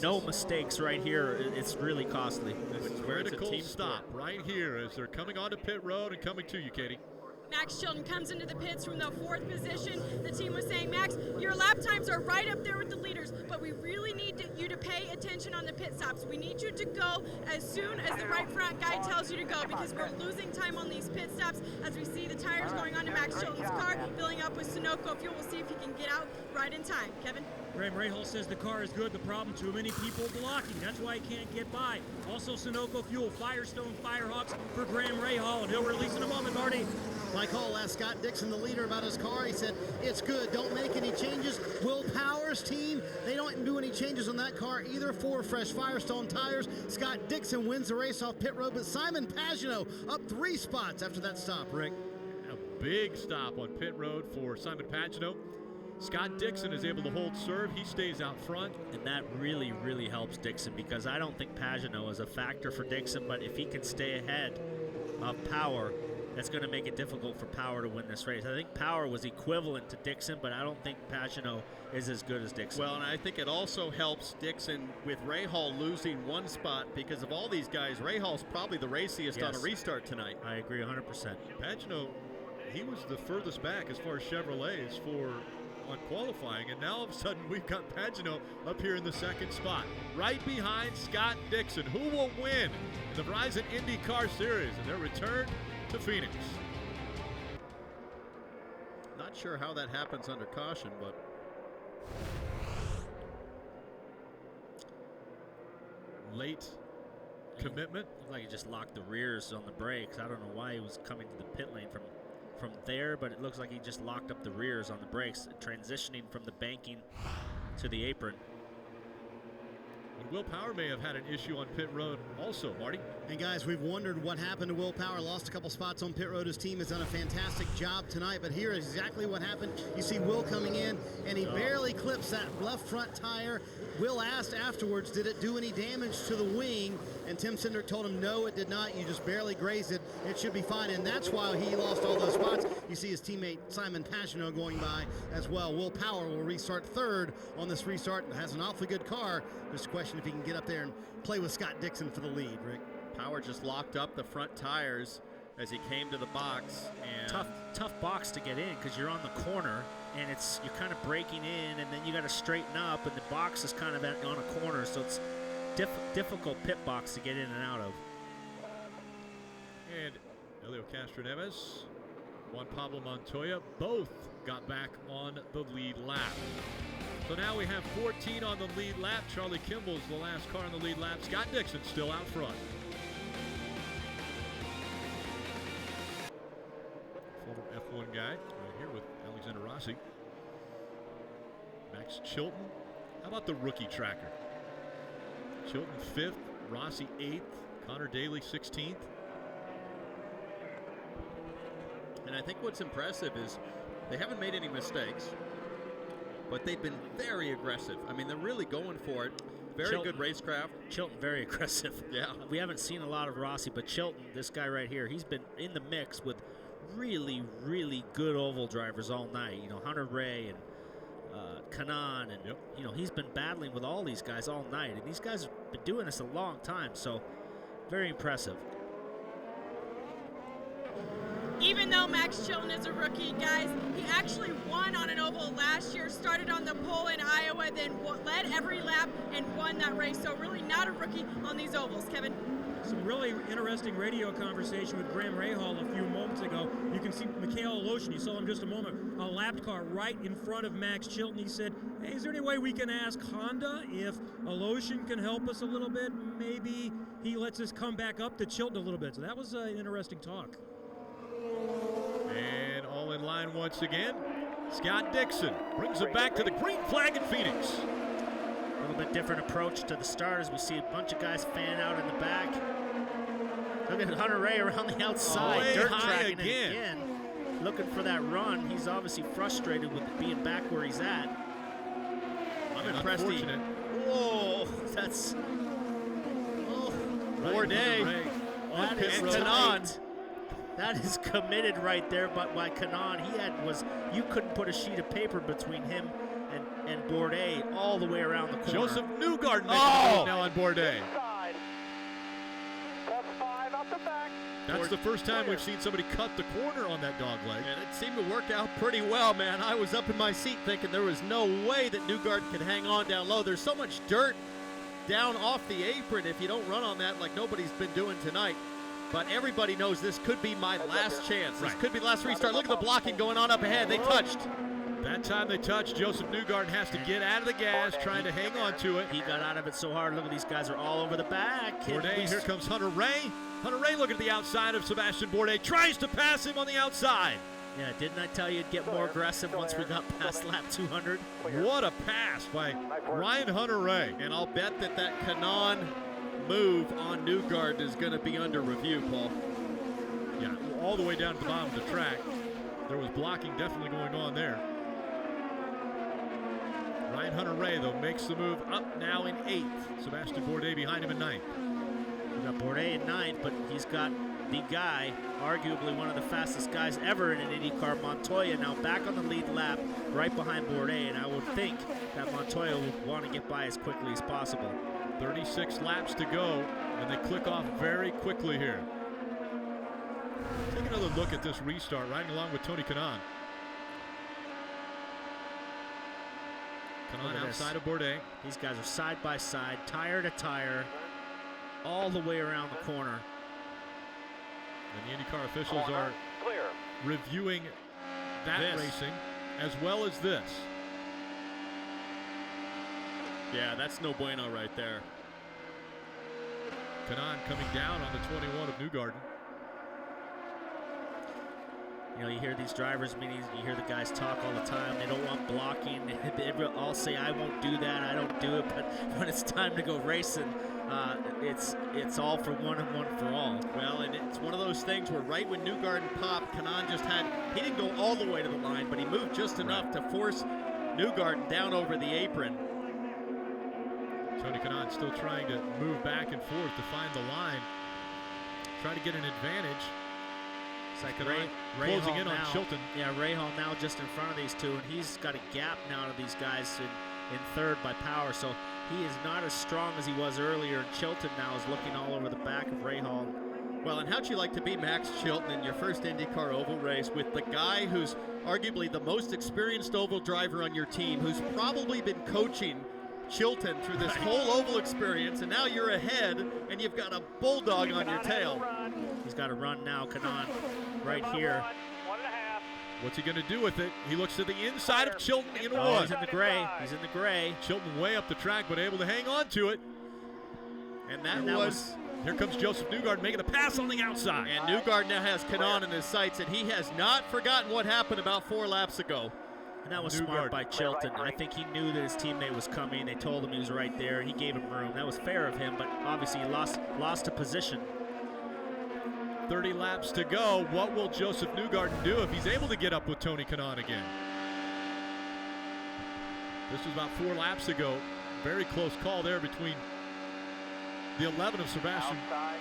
No mistakes right here. It's really costly. This is where it's a critical stop right here as they're coming onto pit road and coming to you, Katie. Max Chilton comes into the pits from the fourth position. The team was saying, Max, your lap times are right up there with the leaders, but we really need you to pay attention on the pit stops. We need you to go as soon as the right front guy tells you to go because we're losing time on these pit stops as we see the tires going onto Max Chilton's car, filling up with Sunoco fuel. We'll see if he can get out right in time. Kevin? Graham Rahal says the car is good. The problem, too many people blocking. That's why he can't get by. Also, Sunoco fuel, Firestone Firehawks for Graham Rahal, and he'll release in a moment, Marty. Mike Hall asked Scott Dixon, the leader, about his car. He said, it's good. Don't make any changes. Will Power's team, they don't do any changes on that car either. 4 fresh Firestone tires. Scott Dixon wins the race off pit road, but Simon Pagenaud up 3 spots after that stop, Rick. A big stop on pit road for Simon Pagenaud. Scott Dixon is able to hold serve. He stays out front. And that really, really helps Dixon because I don't think Pagenaud is a factor for Dixon, but if he can stay ahead of Power, that's going to make it difficult for Power to win this race. I think Power was equivalent to Dixon, but I don't think Pagenaud is as good as Dixon. Well, and I think it also helps Dixon with Rahal losing 1 spot because of all these guys. Rahal's probably the raciest on a restart tonight. I agree 100%. Pagenaud, he was the furthest back as far as Chevrolets on qualifying, and now all of a sudden we've got Pagenaud up here in the 2nd spot, right behind Scott Dixon, who will win the Verizon IndyCar Series and their return to Phoenix. Not sure how that happens under caution, but late commitment. Looked like he just locked the rears on the brakes. I don't know why he was coming to the pit lane from there, but it looks like he just locked up the rears on the brakes, transitioning from the banking to the apron. And Will Power may have had an issue on pit road also, Marty. And guys, we've wondered what happened to Will Power. Lost a couple spots on pit road. His team has done a fantastic job tonight, but here is exactly what happened. You see Will coming in, and he barely clips that left front tire. Will asked afterwards, did it do any damage to the wing? And Tim Cindric told him, no, it did not. You just barely grazed it. It should be fine. And that's why he lost all those spots. You see his teammate Simon Pagenaud going by as well. Will Power will restart 3rd on this restart and has an awfully good car. Just a question if he can get up there and play with Scott Dixon for the lead, Rick. Power just locked up the front tires as he came to the box. And tough box to get in because you're on the corner and you're kind of breaking in, and then you got to straighten up, and the box is kind of on a corner, so it's difficult pit box to get in and out of. And Helio Castroneves, Juan Pablo Montoya, both got back on the lead lap. So now we have 14 on the lead lap. Charlie Kimball's the last car on the lead lap. Scott Dixon still out front. Former F1 guy right here with Alexander Rossi. Max Chilton. How about the rookie tracker? Chilton 5th, Rossi 8th, Connor Daly 16th. And I think what's impressive is they haven't made any mistakes, but they've been very aggressive. I mean, they're really going for it. Very good racecraft. Chilton, very aggressive. Yeah. We haven't seen a lot of Rossi, but Chilton, this guy right here, he's been in the mix with really, really good oval drivers all night. You know, Hunter Ray and Kanan, and you know, he's been battling with all these guys all night, and these guys have been doing this a long time, so very impressive. Even though Max Chilton is a rookie, guys, he actually won on an oval last year, started on the pole in Iowa, then led every lap and won that race. So really not a rookie on these ovals, Kevin. Some really interesting radio conversation with Graham Rahal a few moments ago. You can see Mikhail Aloshin, you saw him just a moment, a lapped car right in front of Max Chilton. He said, hey, is there any way we can ask Honda if Aloshin can help us a little bit? Maybe he lets us come back up to Chilton a little bit. So that was an interesting talk. And all in line once again. Scott Dixon brings it back to the green flag in Phoenix. A little bit different approach to the start as we see a bunch of guys fan out in the back. Look at Hunter Ray around the outside, dirt tracking again. Looking for that run. He's obviously frustrated with being back where he's at. I'm impressed. Whoa, that's Bourdais. That is Kanan. That is committed right there, but by Kanan, you couldn't put a sheet of paper between him and Bourdais all the way around the corner. Josef Newgarden now on Bourdais. That's the first time we've seen somebody cut the corner on that dog leg. And it seemed to work out pretty well, man. I was up in my seat thinking there was no way that Newgarden could hang on down low. There's so much dirt down off the apron if you don't run on that like nobody's been doing tonight. But everybody knows this could be my last chance. This could be the last restart. Look at the blocking going on up ahead. They touched. That time they touched. Josef Newgarden has to get out of the gas, trying to hang on to it. He got out of it so hard. Look at these guys are all over the back. Bourdais, here comes Hunter Ray. Hunter Ray looking at the outside of Sebastian Bourdais. Tries to pass him on the outside. Yeah, didn't I tell you it'd get more aggressive once we got past lap 200? What a pass by Ryan Hunter Ray. And I'll bet that Kanan move on Newgarden is going to be under review, Paul. Yeah, all the way down to the bottom of the track. There was blocking definitely going on there. Ryan Hunter Ray, though, makes the move up now in 8th. Sebastian Bourdais behind him in 9th. We got Bourdais in 9th, but he's got the guy, arguably one of the fastest guys ever in an IndyCar, Montoya, now back on the lead lap, right behind Bourdais, and I would think that Montoya would want to get by as quickly as possible. 36 laps to go, and they click off very quickly here. Take another look at this restart, riding along with Tony Kanan. Kanan outside of Bourdais. These guys are side by side, tire to tire, all the way around the corner. And the IndyCar officials are reviewing that racing as well as this. Yeah, that's no bueno right there. Kanan coming down on the 21 of Newgarden. You know, you hear these drivers meetings, you hear the guys talk all the time. They don't want blocking. They all say, I won't do that, I don't do it. But when it's time to go racing, it's all for one and one for all. Well, and it's one of those things where right when Newgarden popped, Kanan he didn't go all the way to the line, but he moved just enough to force Newgarden down over the apron. Tony Kanan still trying to move back and forth to find the line. Try to get an advantage. It's like closing in on Chilton. Yeah, Rahal now just in front of these two, and he's got a gap now to these guys in third by power, so he is not as strong as he was earlier, and Chilton now is looking all over the back of Rahal. Well, and how'd you like to be Max Chilton in your first IndyCar oval race with the guy who's arguably the most experienced oval driver on your team, who's probably been coaching Chilton through this whole oval experience, and now you're ahead, and you've got a bulldog on your tail. He's got to run now, Kanan, right here. What's he going to do with it? He looks to the inside of Chilton in Oh, one. he's in the gray. He's in the gray. Chilton way up the track, but able to hang on to it. And that was. Here comes Josef Newgarden making the pass on the outside. And Newgarden now has Kanaan in his sights, and he has not forgotten what happened about 4 laps ago. And that was smart by Chilton. I think he knew that his teammate was coming. They told him he was right there, and he gave him room. That was fair of him, but obviously he lost a position. 30 laps to go. What will Josef Newgarden do if he's able to get up with Tony Kanaan again? This was about 4 laps ago. Very close call there between the 11 of Sebastian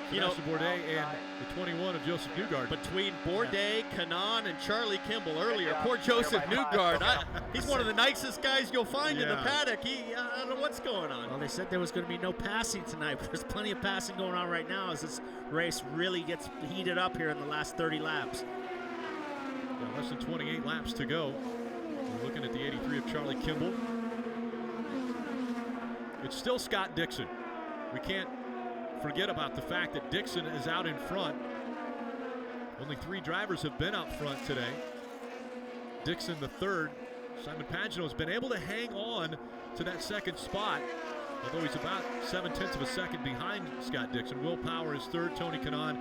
Bourdais and the 21 of Josef Newgarden. Between Bourdais, Kanaan, and Charlie Kimball earlier. Poor Josef Newgarden. He's one of the nicest guys you'll find in the paddock. I don't know what's going on. Well, they said there was going to be no passing tonight, but there's plenty of passing going on right now as this race really gets heated up here in the last 30 laps. Yeah, less than 28 laps to go. We're looking at the 83 of Charlie Kimball. It's still Scott Dixon. We can't forget about the fact that Dixon is out in front. Only 3 drivers have been out front today. Dixon the third. Simon Pagenaud has been able to hang on to that second spot, although he's about 0.7 of a second behind Scott Dixon. Will Power is third, Tony Kanaan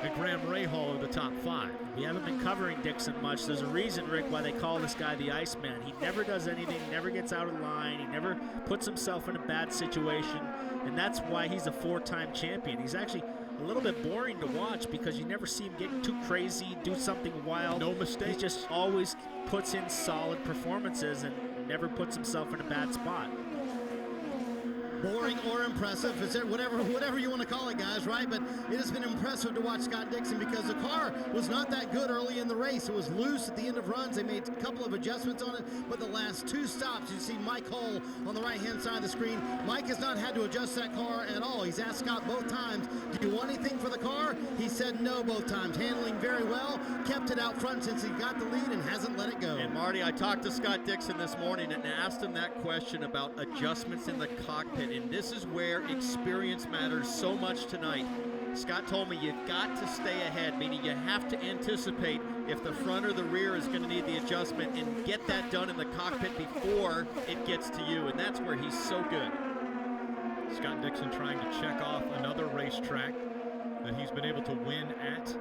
and Graham Rahal are the top 5. We haven't been covering Dixon much. There's a reason, Rick, why they call this guy the Iceman. He never does anything, never gets out of line, he never puts himself in a bad situation, and that's why he's a 4-time champion. He's actually a little bit boring to watch because you never see him get too crazy, do something wild. No mistake. He just always puts in solid performances and never puts himself in a bad spot. Boring or impressive, it's whatever you want to call it, guys, right? But it has been impressive to watch Scott Dixon because the car was not that good early in the race. It was loose at the end of runs. They made a couple of adjustments on it, but the last 2 stops, you see Mike Hull on the right-hand side of the screen. Mike has not had to adjust that car at all. He's asked Scott both times, do you want anything for the car? He said no both times. Handling very well, kept it out front since he got the lead and hasn't let it go. And Marty, I talked to Scott Dixon this morning and asked him that question about adjustments in the cockpit. And this is where experience matters so much tonight. Scott told me you've got to stay ahead, meaning you have to anticipate if the front or the rear is going to need the adjustment and get that done in the cockpit before it gets to you, and that's where he's so good. Scott Dixon trying to check off another racetrack that he's been able to win at.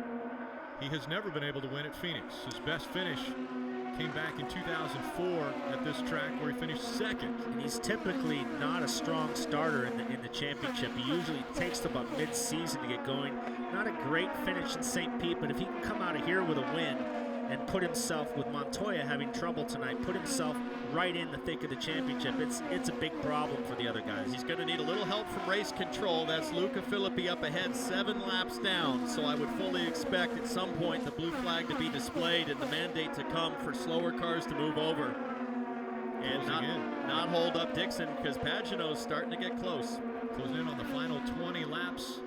He has never been able to win at Phoenix. His best finish came back in 2004 at this track where he finished 2nd. And he's typically not a strong starter in the championship. He usually takes to about mid-season to get going. Not a great finish in St. Pete, but if he can come out of here with a win and put himself, with Montoya having trouble tonight, put himself right in the thick of the championship, it's a big problem for the other guys. He's going to need a little help from race control. That's Luca Filippi up ahead, 7 laps down. So I would fully expect at some point the blue flag to be displayed and the mandate to come for slower cars to move over. And not hold up Dixon because Pagenaud's starting to get close. Closing in on the final 20 laps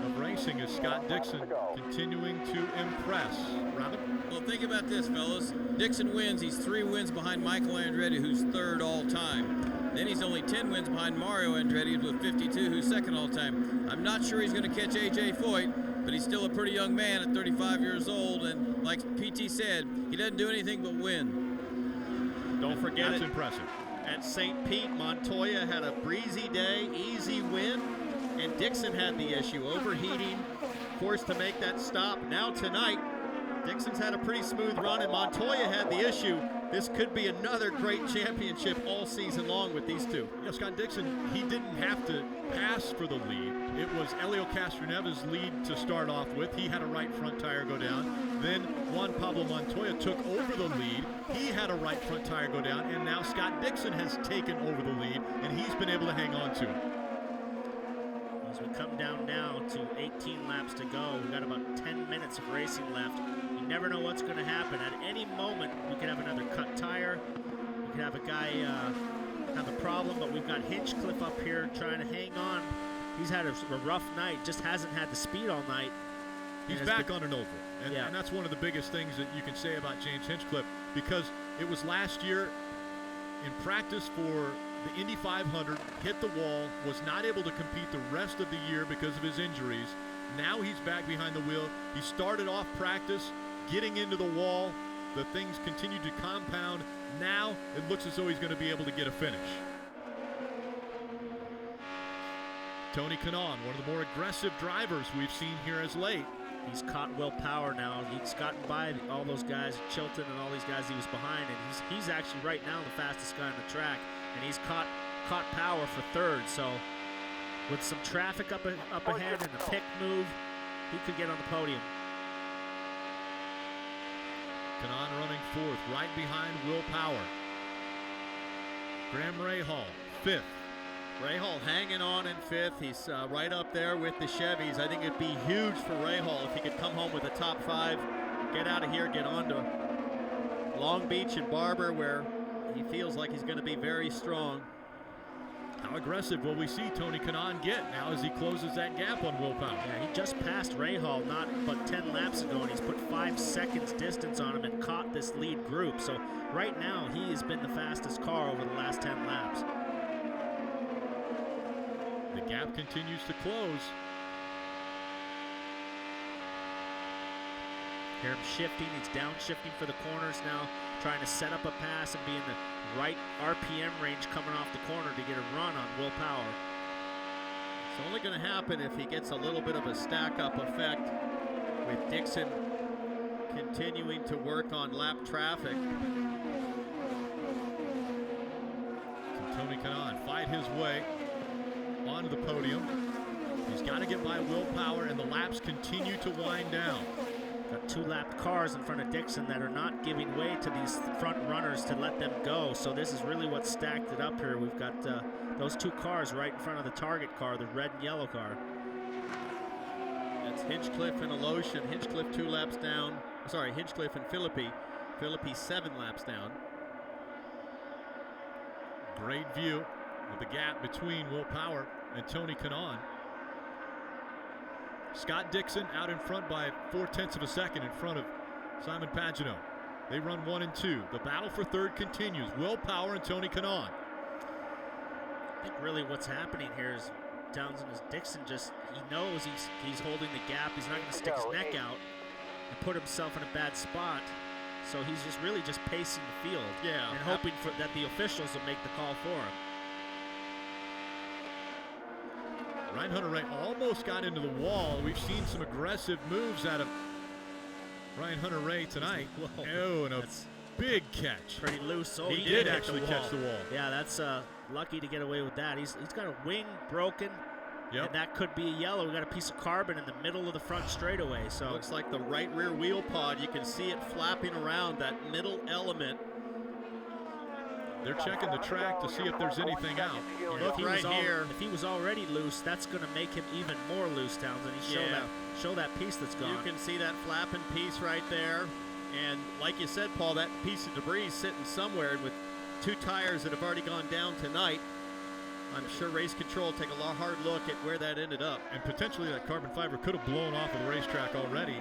of racing is Scott Dixon continuing to impress. Robin? Well, think about this, fellas. Dixon wins. He's 3 wins behind Michael Andretti, who's 3rd all time. Then he's only 10 wins behind Mario Andretti with 52, who's 2nd all time. I'm not sure he's going to catch A.J. Foyt, but he's still a pretty young man at 35 years old. And like PT said, he doesn't do anything but win. Don't forget That's impressive. At St. Pete, Montoya had a breezy day, easy win. And Dixon had the issue, overheating, forced to make that stop. Now tonight, Dixon's had a pretty smooth run, and Montoya had the issue. This could be another great championship all season long with these two. Yeah, Scott Dixon, he didn't have to pass for the lead. It was Helio Castroneves' lead to start off with. He had a right front tire go down. Then Juan Pablo Montoya took over the lead. He had a right front tire go down, and now Scott Dixon has taken over the lead, and he's been able to hang on to it. As we come down now to 18 laps to go, we've got about 10 minutes of racing left. You never know what's going to happen. At any moment, we could have another cut tire. We could have a guy have a problem, but we've got Hinchcliffe up here trying to hang on. He's had a rough night, just hasn't had the speed all night. He's back on an oval, and that's one of the biggest things that you can say about James Hinchcliffe, because it was last year in practice for the Indy 500, hit the wall, was not able to compete the rest of the year because of his injuries. Now he's back behind the wheel. He started off practice getting into the wall, the things continue to compound. Now it looks as though he's going to be able to get a finish. Tony Kanaan, one of the more aggressive drivers we've seen here as late. He's caught Will Power now. He's gotten by all those guys, Chilton and all these guys he was behind, and he's actually right now the fastest guy on the track, and he's caught Power for third. So with some traffic up ahead and a pick move, he could get on the podium. Kanaan running fourth, right behind Will Power. Graham Rahal, fifth. Rahal hanging on in fifth. He's right up there with the Chevys. I think it'd be huge for Rahal if he could come home with a top 5, get out of here, get on to Long Beach and Barber, where he feels like he's going to be very strong. How aggressive will we see Tony Kanaan get now as he closes that gap on Will Power? Yeah, he just passed Rahal not but 10 laps ago, and he's put 5 seconds distance on him and caught this lead group. So right now, he has been the fastest car over the last 10 laps. The gap continues to close. Hear him shifting. He's downshifting for the corners now, trying to set up a pass and be in the right RPM range coming off the corner to get a run on Will Power. It's only going to happen if he gets a little bit of a stack-up effect with Dixon continuing to work on lap traffic. Can Tony Kanaan fight his way onto the podium? He's got to get by Will Power, and the laps continue to wind down. Got 2 lapped cars in front of Dixon that are not giving way to these front runners to let them go. So this is really what stacked it up here. We've got those 2 cars right in front of the target car, the red and yellow car. That's Hinchcliffe and Alotian. Hinchcliffe 2 laps down. Sorry, Hinchcliffe and Philippi. Philippi 7 laps down. Great view of the gap between Will Power and Tony Kanaan. Scott Dixon out in front by 0.4 of a second in front of Simon Pagenaud. They run 1 and 2. The battle for third continues. Will Power and Tony Kanaan. I think really what's happening here is Townsend is Dixon he knows he's holding the gap. He's not going to stick his neck out and put himself in a bad spot. So he's really just pacing the field and hoping that the officials will make the call for him. Ryan Hunter-Reay almost got into the wall. We've seen some aggressive moves out of Ryan Hunter-Reay tonight. Oh, and a big catch. Pretty loose. Oh, he did actually catch the wall. Yeah, that's lucky to get away with that. He's got a wing broken, and that could be a yellow. We got a piece of carbon in the middle of the front straightaway. So looks like the right rear wheel pod. You can see it flapping around that middle element. They're checking the track to see if there's anything out. Look right here. If he was already loose, that's going to make him even more loose, Townsend. Show that piece that's gone. You can see that flapping piece right there. And like you said, Paul, that piece of debris is sitting somewhere. And with 2 tires that have already gone down tonight, I'm sure race control will take a hard look at where that ended up. And potentially that carbon fiber could have blown off of the racetrack already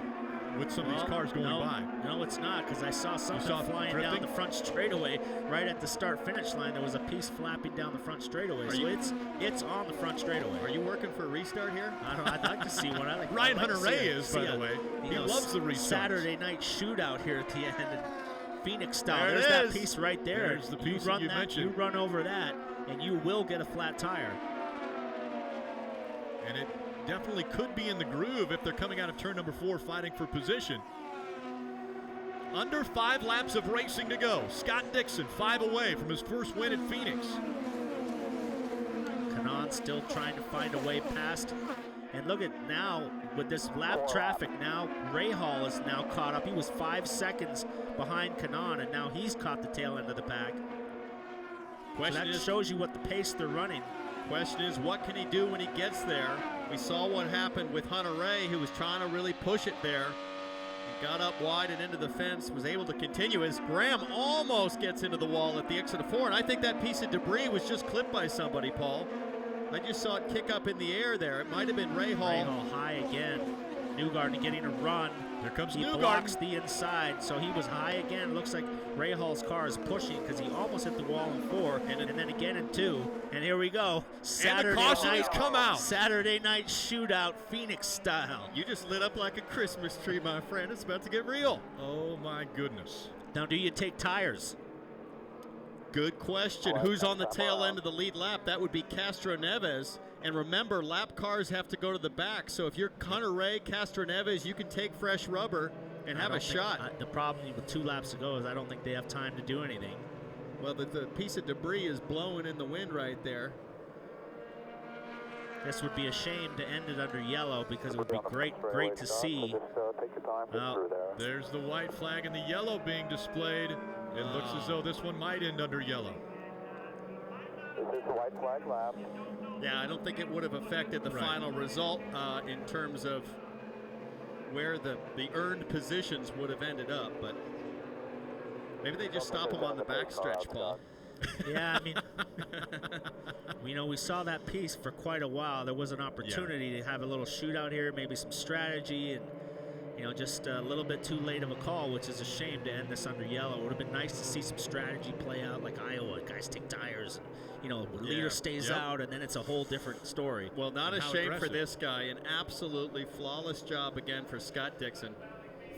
with some of these cars going by. No, it's not, because I saw something flying down the front straightaway right at the start-finish line. There was a piece flapping down the front straightaway. It's on the front straightaway. Are you working for a restart here? I don't know. I'd like to see one. Ryan Hunter-Reay is, by the way. He loves the restart. Saturday night shootout here at the end. And Phoenix style. There's that piece right there. There's the piece that you mentioned. You run over that, and you will get a flat tire. And it definitely could be in the groove if they're coming out of turn number 4 fighting for position. Under 5 laps of racing to go. Scott Dixon 5 away from his first win at Phoenix. Kanaan still trying to find a way past. And look at now, with this lap traffic now, Rahal is now caught up. He was 5 seconds behind Kanaan, and now he's caught the tail end of the pack. That shows you what the pace they're running. Question is, what can he do when he gets there? We saw what happened with Hunter-Reay, who was trying to really push it there. He got up wide and into the fence, was able to continue as Graham almost gets into the wall at the exit of 4. And I think that piece of debris was just clipped by somebody, Paul. I just saw it kick up in the air there. It might have been Rahal. Rahal high again. Newgarden getting a run. Here comes He Newgarden. blocks the inside, so he was high again. Looks like Rahal's car is pushing because he almost hit the wall in 4, and then again in 2. And here we go. And the caution has come out. Saturday night shootout, Phoenix style. You just lit up like a Christmas tree, my friend. It's about to get real. Oh, my goodness. Now, do you take tires? Good question. Who's on the tail end of the lead lap? That would be Castro Neves. And remember, lap cars have to go to the back. So if you're Hunter Ray, Castro Neves, you can take fresh rubber and have a shot. The problem with 2 laps to go is I don't think they have time to do anything. Well, the piece of debris is blowing in the wind right there. This would be a shame to end it under yellow because it would be great to see. There's the white flag and the yellow being displayed. It looks as though this one might end under yellow. This is the white flag lap. Yeah, I don't think it would have affected the final result in terms of where the earned positions would have ended up, but maybe they just stop him on the backstretch, Paul. Yeah, I mean, we saw that piece for quite a while. There was an opportunity to have a little shootout here, maybe some strategy, and just a little bit too late of a call, which is a shame to end this under yellow. It would have been nice to see some strategy play out like Iowa. Guys take tires, leader stays out, and then it's a whole different story. Well, not a shame for this guy. An absolutely flawless job again for Scott Dixon.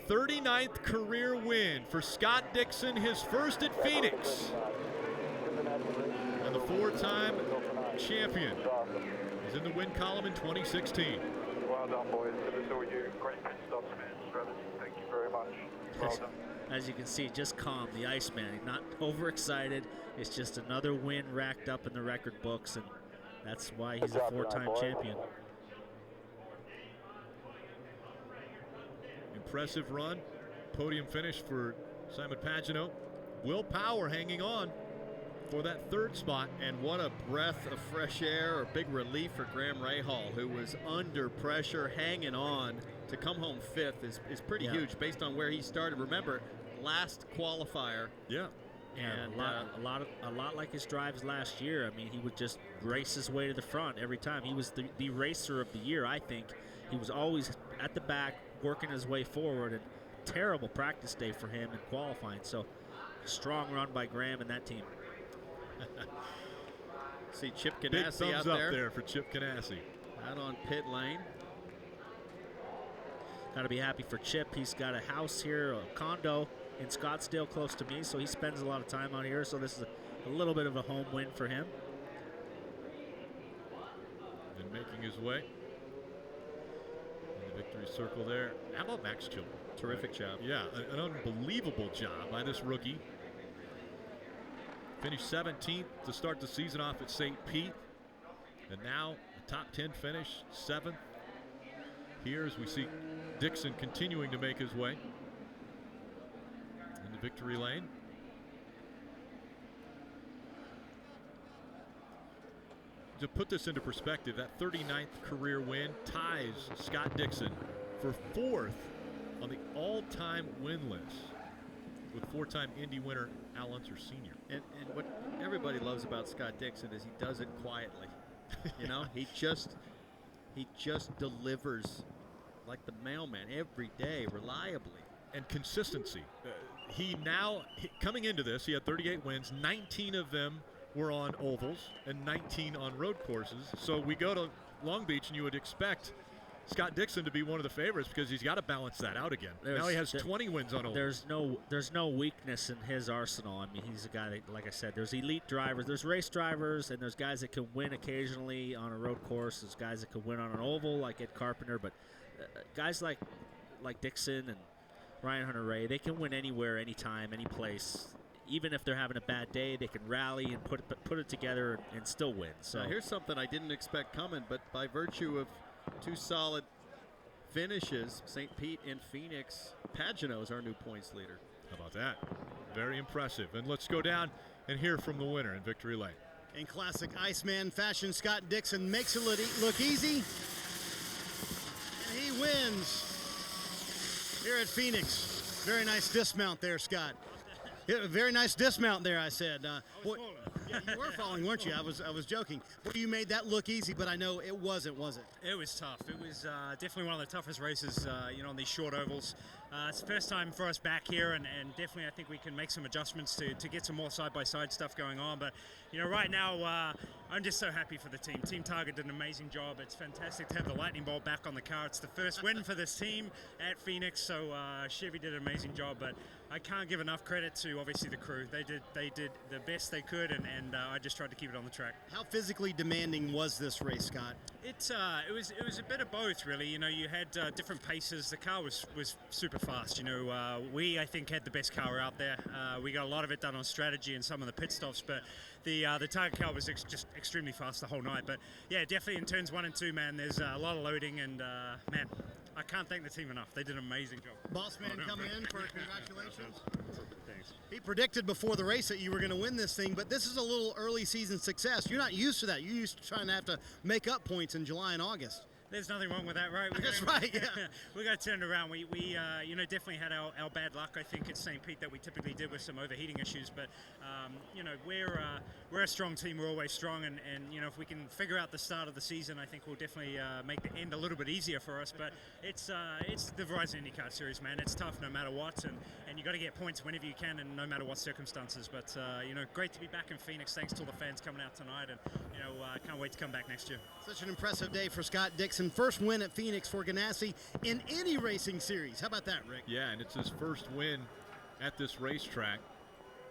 39th career win for Scott Dixon, his first at Phoenix. And the 4-time champion is in the win column in 2016. Well done, boys. Good to see you. Great pit stops, man. Strategy. Thank you very much. Well done. As you can see, just calm, the Iceman. He's not overexcited. It's just another win racked up in the record books, and that's why he's a 4-time champion. Impressive run. Podium finish for Simon Pagenaud. Will Power hanging on for that 3rd spot. And what a breath of fresh air, or big relief for Graham Rahal, who was under pressure, hanging on. To come home 5th is pretty huge based on where he started. Remember, last qualifier. Yeah. And a lot like his drives last year. I mean, he would just race his way to the front every time. He was the racer of the year, I think. He was always at the back, working his way forward, and terrible practice day for him in qualifying. So, strong run by Graham and that team. See Chip Ganassi Big thumbs out up there for Chip Ganassi. Out on pit lane. Got to be happy for Chip. He's got a house here, a condo in Scottsdale close to me, so he spends a lot of time out here. So this is a little bit of a home win for him. And making his way in the victory circle there. How about Max Chilton? Terrific job. Yeah, an unbelievable job by this rookie. Finished 17th to start the season off at St. Pete. And now a top 10 finish, 7th. Here as we see Dixon continuing to make his way in the victory lane. To put this into perspective, that 39th career win ties Scott Dixon for 4th on the all-time win list with 4-time Indy winner Al Unser Sr. And what everybody loves about Scott Dixon is he does it quietly. He just delivers like the mailman every day, reliably. And consistency. Coming into this, he had 38 wins. 19 of them were on ovals and 19 on road courses. So we go to Long Beach, and you would expect Scott Dixon to be one of the favorites because he's got to balance that out again. Now he has 20 wins on ovals. There's no weakness in his arsenal. I mean, he's a guy that, like I said, there's elite drivers, there's race drivers, and there's guys that can win occasionally on a road course. There's guys that can win on an oval like Ed Carpenter, but guys like Dixon and Ryan Hunter-Reay, they can win anywhere, anytime, any place. Even if they're having a bad day, they can rally and put it together and still win. So now here's something I didn't expect coming, but by virtue of 2 solid finishes, St. Pete and Phoenix, Pagenaud is our new points leader. How about that? Very impressive. And let's go down and hear from the winner in victory lane. In classic Iceman fashion, Scott Dixon makes it look easy. And he wins here at Phoenix. Very nice dismount there, Scott. Yeah, very nice dismount there, I said. Yeah, you were falling, weren't you? I was joking. Well, you made that look easy, but I know it wasn't, was it? It was tough. It was definitely one of the toughest races, on these short ovals. It's the first time for us back here, and definitely I think we can make some adjustments to get some more side-by-side stuff going on. But, right now I'm just so happy for the team. Team Target did an amazing job. It's fantastic to have the lightning bolt back on the car. It's the first win for this team at Phoenix, so Chevy did an amazing job. But I can't give enough credit to, obviously, the crew. They did the best they could, and I just tried to keep it on the track. How physically demanding was this race, Scott? It was a bit of both, really. You had different paces. The car was super fast. We, I think, had the best car out there. We got a lot of it done on strategy and some of the pit stops, but the Target car was just extremely fast the whole night. But yeah, definitely in turns 1 and 2, man, there's a lot of loading, and man, I can't thank the team enough. They did an amazing job. Boss man coming in for congratulations. Thanks. He predicted before the race that you were going to win this thing, but this is a little early season success. You're not used to that. You're used to trying to have to make up points in July and August. There's nothing wrong with that, right? That's right, yeah. We got turned around. We definitely had our bad luck, I think, at St. Pete that we typically did with some overheating issues. But, we're a strong team. We're always strong. And if we can figure out the start of the season, I think we'll definitely make the end a little bit easier for us. But it's the Verizon IndyCar Series, man. It's tough no matter what. And you got to get points whenever you can and no matter what circumstances. But, great to be back in Phoenix. Thanks to all the fans coming out tonight. And, can't wait to come back next year. Such an impressive day for Scott Dixon. First win at Phoenix for Ganassi in any racing series. How about that, Rick? Yeah, and it's his first win at this racetrack.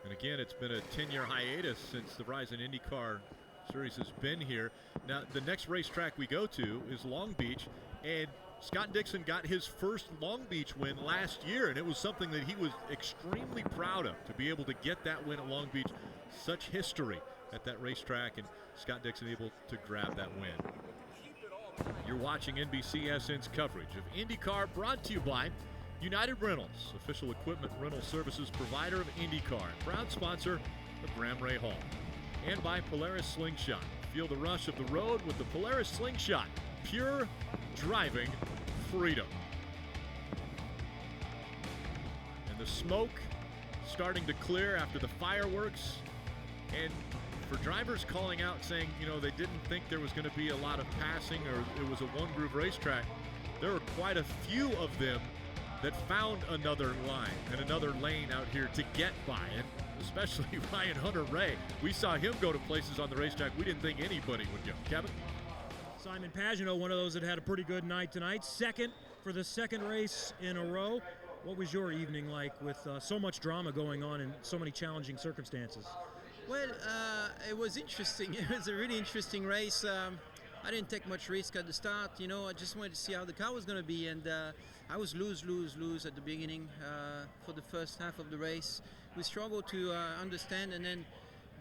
And again, it's been a 10-year hiatus since the Verizon IndyCar Series has been here. Now, the next racetrack we go to is Long Beach, and Scott Dixon got his first Long Beach win last year, and it was something that he was extremely proud of, to be able to get that win at Long Beach. Such history at that racetrack, and Scott Dixon able to grab that win. You're watching NBCSN's coverage of IndyCar, brought to you by United Rentals, official equipment rental services provider of IndyCar, proud sponsor of Graham Ray Hall, and by Polaris Slingshot. Feel the rush of the road with the Polaris Slingshot, pure driving freedom. And the smoke starting to clear after the fireworks, and for drivers calling out saying, they didn't think there was going to be a lot of passing or it was a one-groove racetrack, there were quite a few of them that found another line and another lane out here to get by. And especially Ryan Hunter-Reay. We saw him go to places on the racetrack we didn't think anybody would go. Kevin? Simon Pagenaud, one of those that had a pretty good night tonight. Second for the second race in a row. What was your evening like with so much drama going on and so many challenging circumstances? Well, it was interesting. It was a really interesting race. I didn't take much risk at the start. I just wanted to see how the car was going to be, and I was lose at the beginning for the first half of the race. We struggled to understand, and then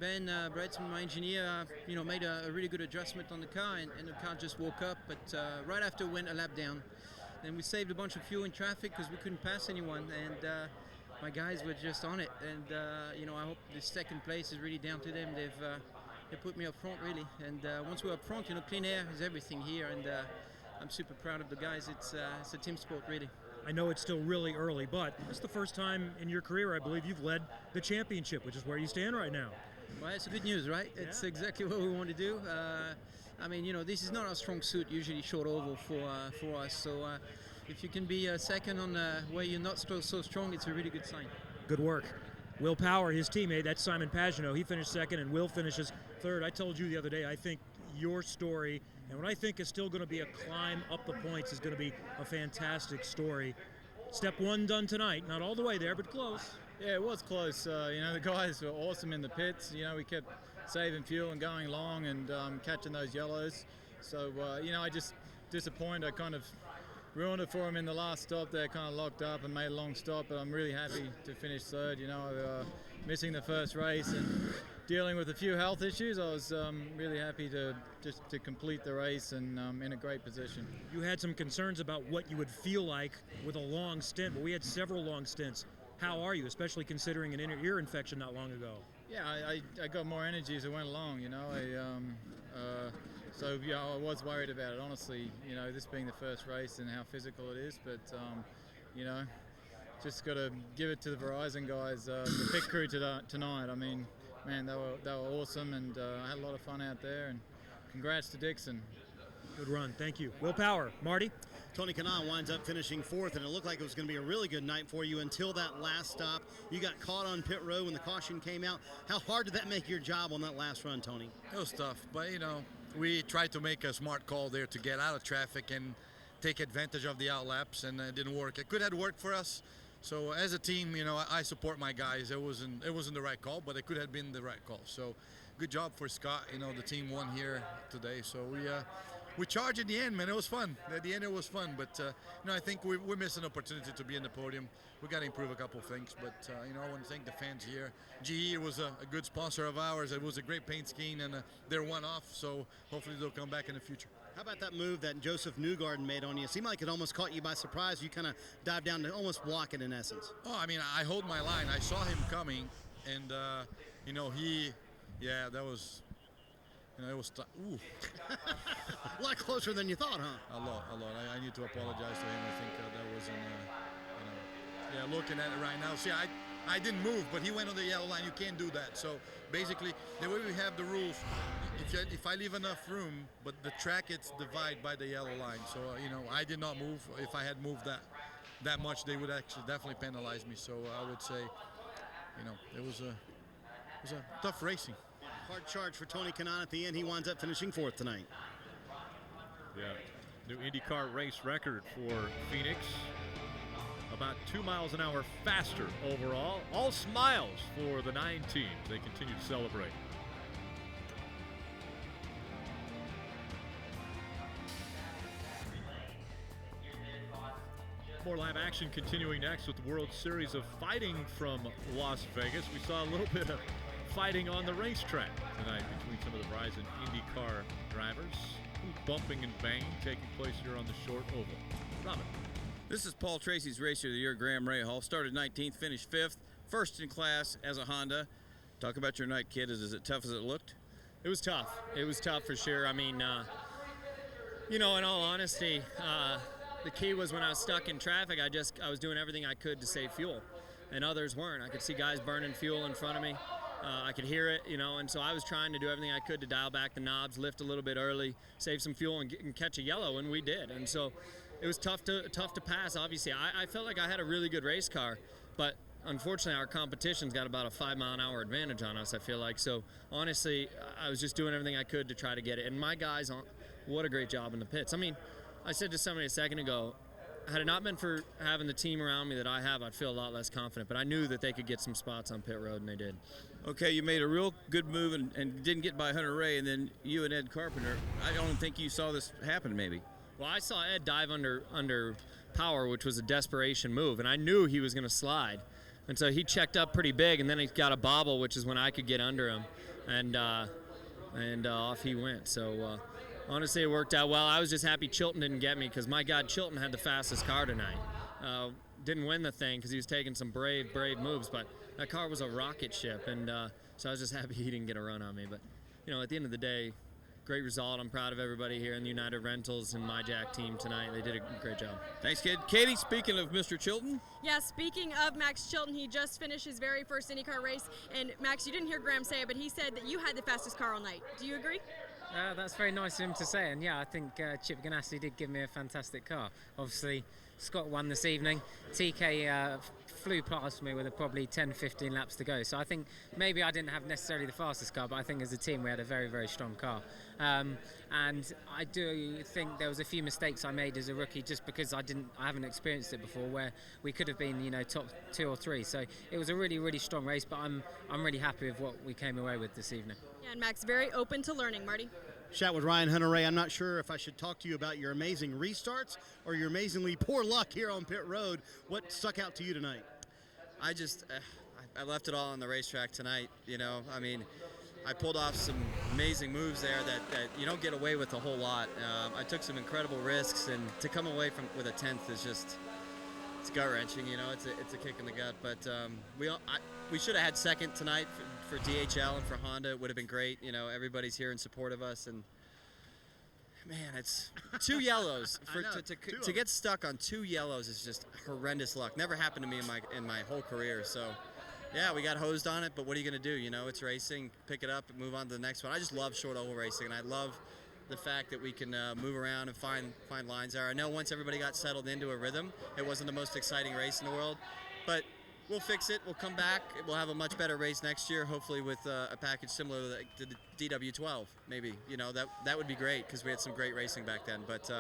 Ben Bredson, my engineer, made a really good adjustment on the car, and the car just woke up. But right after, went a lap down. Then we saved a bunch of fuel in traffic because we couldn't pass anyone, and my guys were just on it. And I hope the second place is really down to them. They put me up front, really. And once we're up front, clean air is everything here, and I'm super proud of the guys. It's a team sport, really. I know it's still really early, but it's the first time in your career, I believe, you've led the championship, which is where you stand right now. Well, it's good news, right? Yeah. It's exactly what we want to do. This is not our strong suit, usually short oval for us. So if you can be second on where you're not so strong, it's a really good sign. Good work. Will Power, his teammate, that's Simon Pagenaud. He finished second, and Will finishes third. I told you the other day, I think your story, and what I think is still going to be a climb up the points, is going to be a fantastic story. Step one done tonight. Not all the way there, but close. Yeah, it was close. The guys were awesome in the pits. We kept saving fuel and going long and catching those yellows. So, I just disappointed. I kind of ruined it for them in the last stop. They kind of locked up and made a long stop, but I'm really happy to finish third. Missing the first race and dealing with a few health issues, I was really happy to complete the race and in a great position. You had some concerns about what you would feel like with a long stint, but we had several long stints. How are you, especially considering an inner ear infection not long ago? Yeah, I got more energy as I went along, So, I was worried about it, honestly, this being the first race and how physical it is. But, just got to give it to the Verizon guys, the pit crew tonight. man, they were awesome, and I had a lot of fun out there. And congrats to Dixon. Good run, thank you. Will Power, Marty. Tony Kanaan winds up finishing fourth, and it looked like it was going to be a really good night for you until that last stop. You got caught on pit road when the caution came out. How hard did that make your job on that last run, Tony? It was tough, but you know, we tried to make a smart call there to get out of traffic and take advantage of the outlaps, and it didn't work. It could have worked for us. So as a team, you know, I support my guys. It wasn't the right call, but it could have been the right call. So good job for Scott. You know, the team won here today. So we charged at the end, man. It was fun. At the end, it was fun. But you know, I think we missed an opportunity to be in the podium. We got to improve a couple of things. But you know, I want to thank the fans here. GE was a good sponsor of ours. It was a great paint scheme, and they're one-off. So hopefully they'll come back in the future. How about that move that Josef Newgarden made on you? It seemed like it almost caught you by surprise. You kind of dived down to almost block it in essence. Oh, I mean, I hold my line. I saw him coming, and you know, that was, you know, it was. Ooh. A lot closer than you thought, huh? A lot. I need to apologize to him. I think that wasn't, you know, yeah, looking at it right now. See, I didn't move, but he went on the yellow line. You can't do that. So basically, the way we have the rules, if I leave enough room, but the track it's divided by the yellow line. So you know, I did not move. If I had moved that much, they would actually definitely penalize me. So I would say, you know, it was a tough racing. Hard charge for Tony Kanaan at the end. He winds up finishing fourth tonight. Yeah, new IndyCar race record for Phoenix. About 2 miles an hour faster overall. All smiles for the 9 teams. They continue to celebrate. More live action continuing next with the World Series of Fighting from Las Vegas. We saw a little bit of fighting on the racetrack tonight between some of the Verizon IndyCar drivers. Bumping and banging taking place here on the short oval. Robin. This is Paul Tracy's Racer of the Year, Graham Rahal. Started 19th, finished 5th, first in class as a Honda. Talk about your night, kid. Is it tough as it looked? It was tough. It was tough for sure. I mean, you know, in all honesty, the key was when I was stuck in traffic, I was doing everything I could to save fuel, and others weren't. I could see guys burning fuel in front of me. I could hear it, you know, and so I was trying to do everything I could to dial back the knobs, lift a little bit early, save some fuel, and catch a yellow, and we did. And so it was tough to pass. Obviously, I felt like I had a really good race car, but unfortunately, our competition's got about a 5-mile-an-hour advantage on us, I feel like. So honestly, I was just doing everything I could to try to get it. And my guys, what a great job in the pits. I mean, I said to somebody a second ago, had it not been for having the team around me that I have, I'd feel a lot less confident. But I knew that they could get some spots on pit road, and they did. Okay, you made a real good move and didn't get by Hunter Ray, and then you and Ed Carpenter. I don't think you saw this happen, maybe. Well, I saw Ed dive under power, which was a desperation move, and I knew he was going to slide. And so he checked up pretty big, and then he got a bobble, which is when I could get under him, and off he went. So honestly, it worked out well. I was just happy Chilton didn't get me, because my God, Chilton had the fastest car tonight. Didn't win the thing because he was taking some brave moves, but that car was a rocket ship, and so I was just happy he didn't get a run on me. But you know, at the end of the day, great result. I'm proud of everybody here in the United Rentals and my Jack team tonight. They did a great job. Thanks, kid. Katie, speaking of Mr. Chilton. Yeah, speaking of Max Chilton, he just finished his very first IndyCar race. And Max, you didn't hear Graham say it, but he said that you had the fastest car all night. Do you agree? That's very nice of him to say. And yeah, I think Chip Ganassi did give me a fantastic car. Obviously, Scott won this evening. TK flew past me with probably 10-15 laps to go. So I think maybe I didn't have necessarily the fastest car, but I think as a team we had a very, very strong car. And I do think there was a few mistakes I made as a rookie just because I haven't experienced it before, where we could have been, you know, top 2 or 3. So it was a really, really strong race, but I'm really happy with what we came away with this evening. Yeah, and Max, very open to learning. Marty? Chat with Ryan Hunter-Reay. I'm not sure if I should talk to you about your amazing restarts or your amazingly poor luck here on pit road. What stuck out to you tonight? I left it all on the racetrack tonight. You know, I mean, I pulled off some amazing moves there that you don't get away with a whole lot. I took some incredible risks, and to come away with a 10th is just, it's gut-wrenching. You know, it's a kick in the gut. But we should have had second tonight for DHL and for Honda. It would have been great. You know, everybody's here in support of us, and man, it's 2 yellows. To get stuck on 2 yellows is just horrendous luck. Never happened to me in my whole career. So yeah, we got hosed on it, but what are you going to do? You know, it's racing, pick it up and move on to the next one. I just love short oval racing, and I love the fact that we can move around and find lines there. I know once everybody got settled into a rhythm, it wasn't the most exciting race in the world, but we'll fix it. We'll come back. We'll have a much better race next year, hopefully with a package similar to the DW12, maybe. You know, that would be great because we had some great racing back then. But,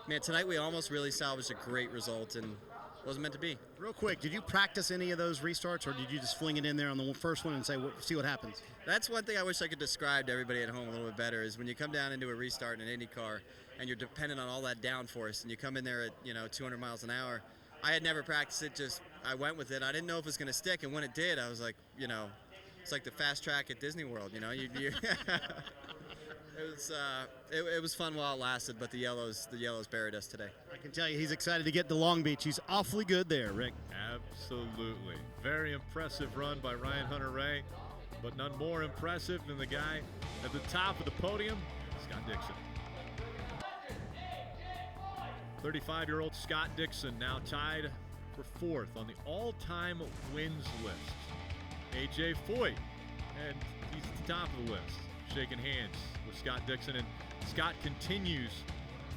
man, tonight we almost really salvaged a great result, and it wasn't meant to be. Real quick, did you practice any of those restarts, or did you just fling it in there on the first one and say, see what happens? That's one thing I wish I could describe to everybody at home a little bit better is when you come down into a restart in an IndyCar and you're dependent on all that downforce and you come in there at 200 miles an hour. I had never practiced it, just I went with it. I didn't know if it was going to stick, and when it did, I was like, it's like the fast track at Disney World, It was fun while it lasted, but the yellows buried us today. I can tell you he's excited to get to Long Beach. He's awfully good there, Rick. Absolutely. Very impressive run by Ryan Hunter-Reay, but none more impressive than the guy at the top of the podium, Scott Dixon. 35-year-old Scott Dixon now tied for 4th on the all-time wins list. A.J. Foyt, and he's at the top of the list, shaking hands with Scott Dixon, and Scott continues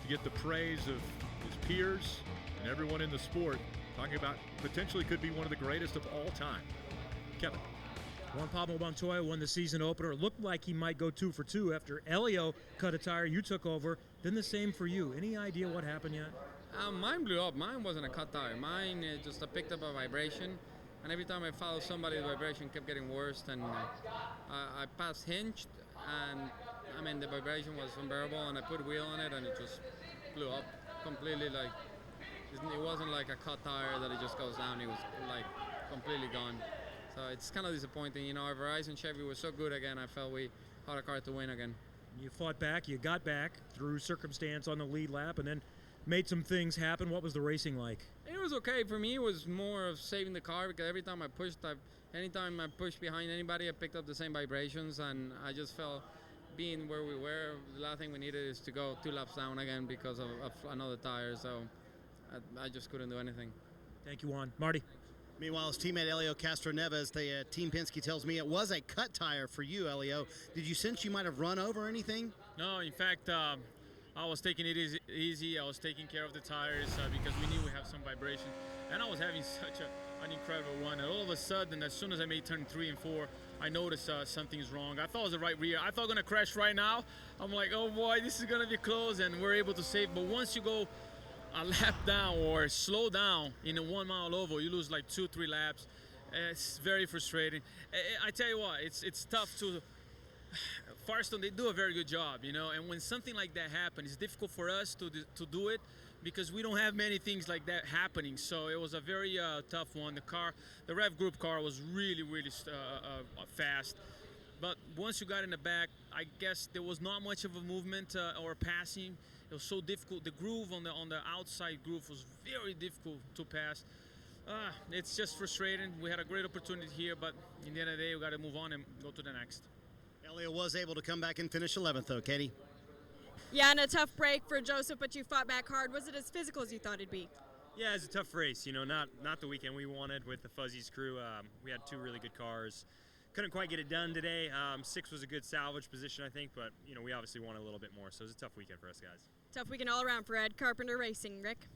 to get the praise of his peers and everyone in the sport, talking about potentially could be one of the greatest of all time. Kevin. Juan Pablo Montoya won the season opener. It looked like he might go 2 for 2 after Elio cut a tire. You took over. Then the same for you. Any idea what happened yet? Mine blew up. Mine wasn't a cut tire. Mine just picked up a vibration, and every time I followed somebody, the vibration kept getting worse. And I passed hinged, and the vibration was unbearable. And I put a wheel on it, and it just blew up completely. Like it wasn't like a cut tire that it just goes down. It was like completely gone. So it's kind of disappointing. Our Verizon Chevy was so good again. I felt we had a car to win again. You fought back. You got back through circumstance on the lead lap, and then made some things happen. What was the racing like? It was okay. For me, it was more of saving the car because every time I pushed, anytime I pushed behind anybody, I picked up the same vibrations, and I just felt being where we were, the last thing we needed is to go 2 laps down again because of another tire. So I just couldn't do anything. Thank you, Juan. Marty? Meanwhile, his teammate Elio Castroneves, the Team Penske tells me it was a cut tire for you, Elio. Did you sense you might have run over anything? No, in fact, I was taking it easy. I was taking care of the tires because we knew we have some vibration. And I was having such an incredible run. And all of a sudden, as soon as I made turn 3 and 4, I noticed something's wrong. I thought it was the right rear. I thought I'm going to crash right now. I'm like, oh boy, this is going to be close. And we're able to save. But once you go a lap down or slow down in a 1 mile oval, you lose like 2-3 laps. It's very frustrating. I tell you what, it's tough to. Firestone, they do a very good job, and when something like that happens, it's difficult for us to do it because we don't have many things like that happening. So it was a very tough one. The Rev Group car was really, really fast. But once you got in the back, I guess there was not much of a movement or passing. It was so difficult. The groove on the outside groove was very difficult to pass. It's just frustrating. We had a great opportunity here, but in the end of the day, we got to move on and go to the next. Elio was able to come back and finish 11th, though, Katie. Yeah, and a tough break for Josef, but you fought back hard. Was it as physical as you thought it'd be? Yeah, it's a tough race. Not the weekend we wanted with the Fuzzies crew. We had 2 really good cars. Couldn't quite get it done today. 6 was a good salvage position, I think, but we obviously wanted a little bit more. So it was a tough weekend for us guys. Tough weekend all around for Ed Carpenter Racing. Rick?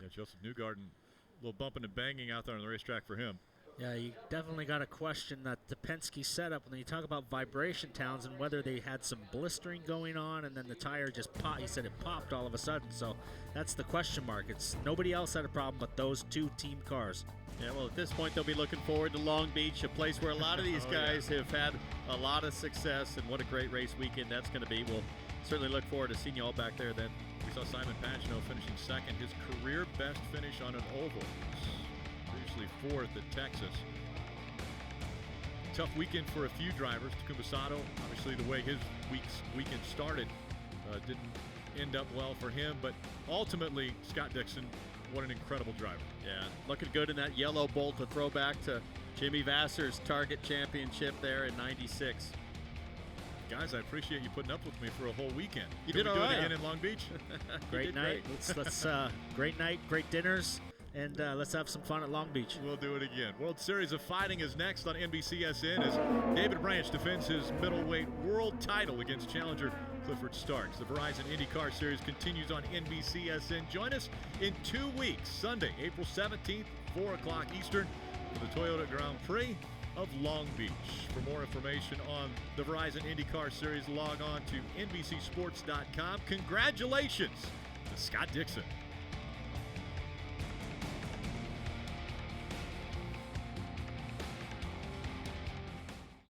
Yeah, Josef Newgarden, a little bumping and banging out there on the racetrack for him. Yeah, you definitely got to question that the Penske setup when you talk about vibration towns and whether they had some blistering going on and then the tire just popped. He said it popped all of a sudden, so that's the question mark. It's nobody else had a problem but those 2 team cars. Yeah, well, at this point, they'll be looking forward to Long Beach, a place where a lot of these guys have had a lot of success, and what a great race weekend that's going to be. We'll certainly look forward to seeing you all back there then. We saw Simon Pagenaud finishing 2nd, his career best finish on an oval. Previously 4th at Texas. Tough weekend for a few drivers. Takuma Sato, obviously the way his weekend started didn't end up well for him, but ultimately Scott Dixon, what an incredible driver. Yeah, looking good in that yellow Bolt, a throwback to Jimmy Vasser's Target Championship there in '96. Guys, I appreciate you putting up with me for a whole weekend. You did all right. Again in Long Beach. Great night. Let's great night, great dinners, and let's have some fun at Long Beach. We'll do it again. World Series of Fighting is next on NBCSN as David Branch defends his middleweight world title against challenger Clifford Starks. The Verizon IndyCar Series continues on NBCSN. Join us in 2 weeks, Sunday, April 17th, 4 o'clock Eastern, for the Toyota Grand Prix of Long Beach. For more information on the Verizon IndyCar Series, log on to NBCSports.com. Congratulations to Scott Dixon.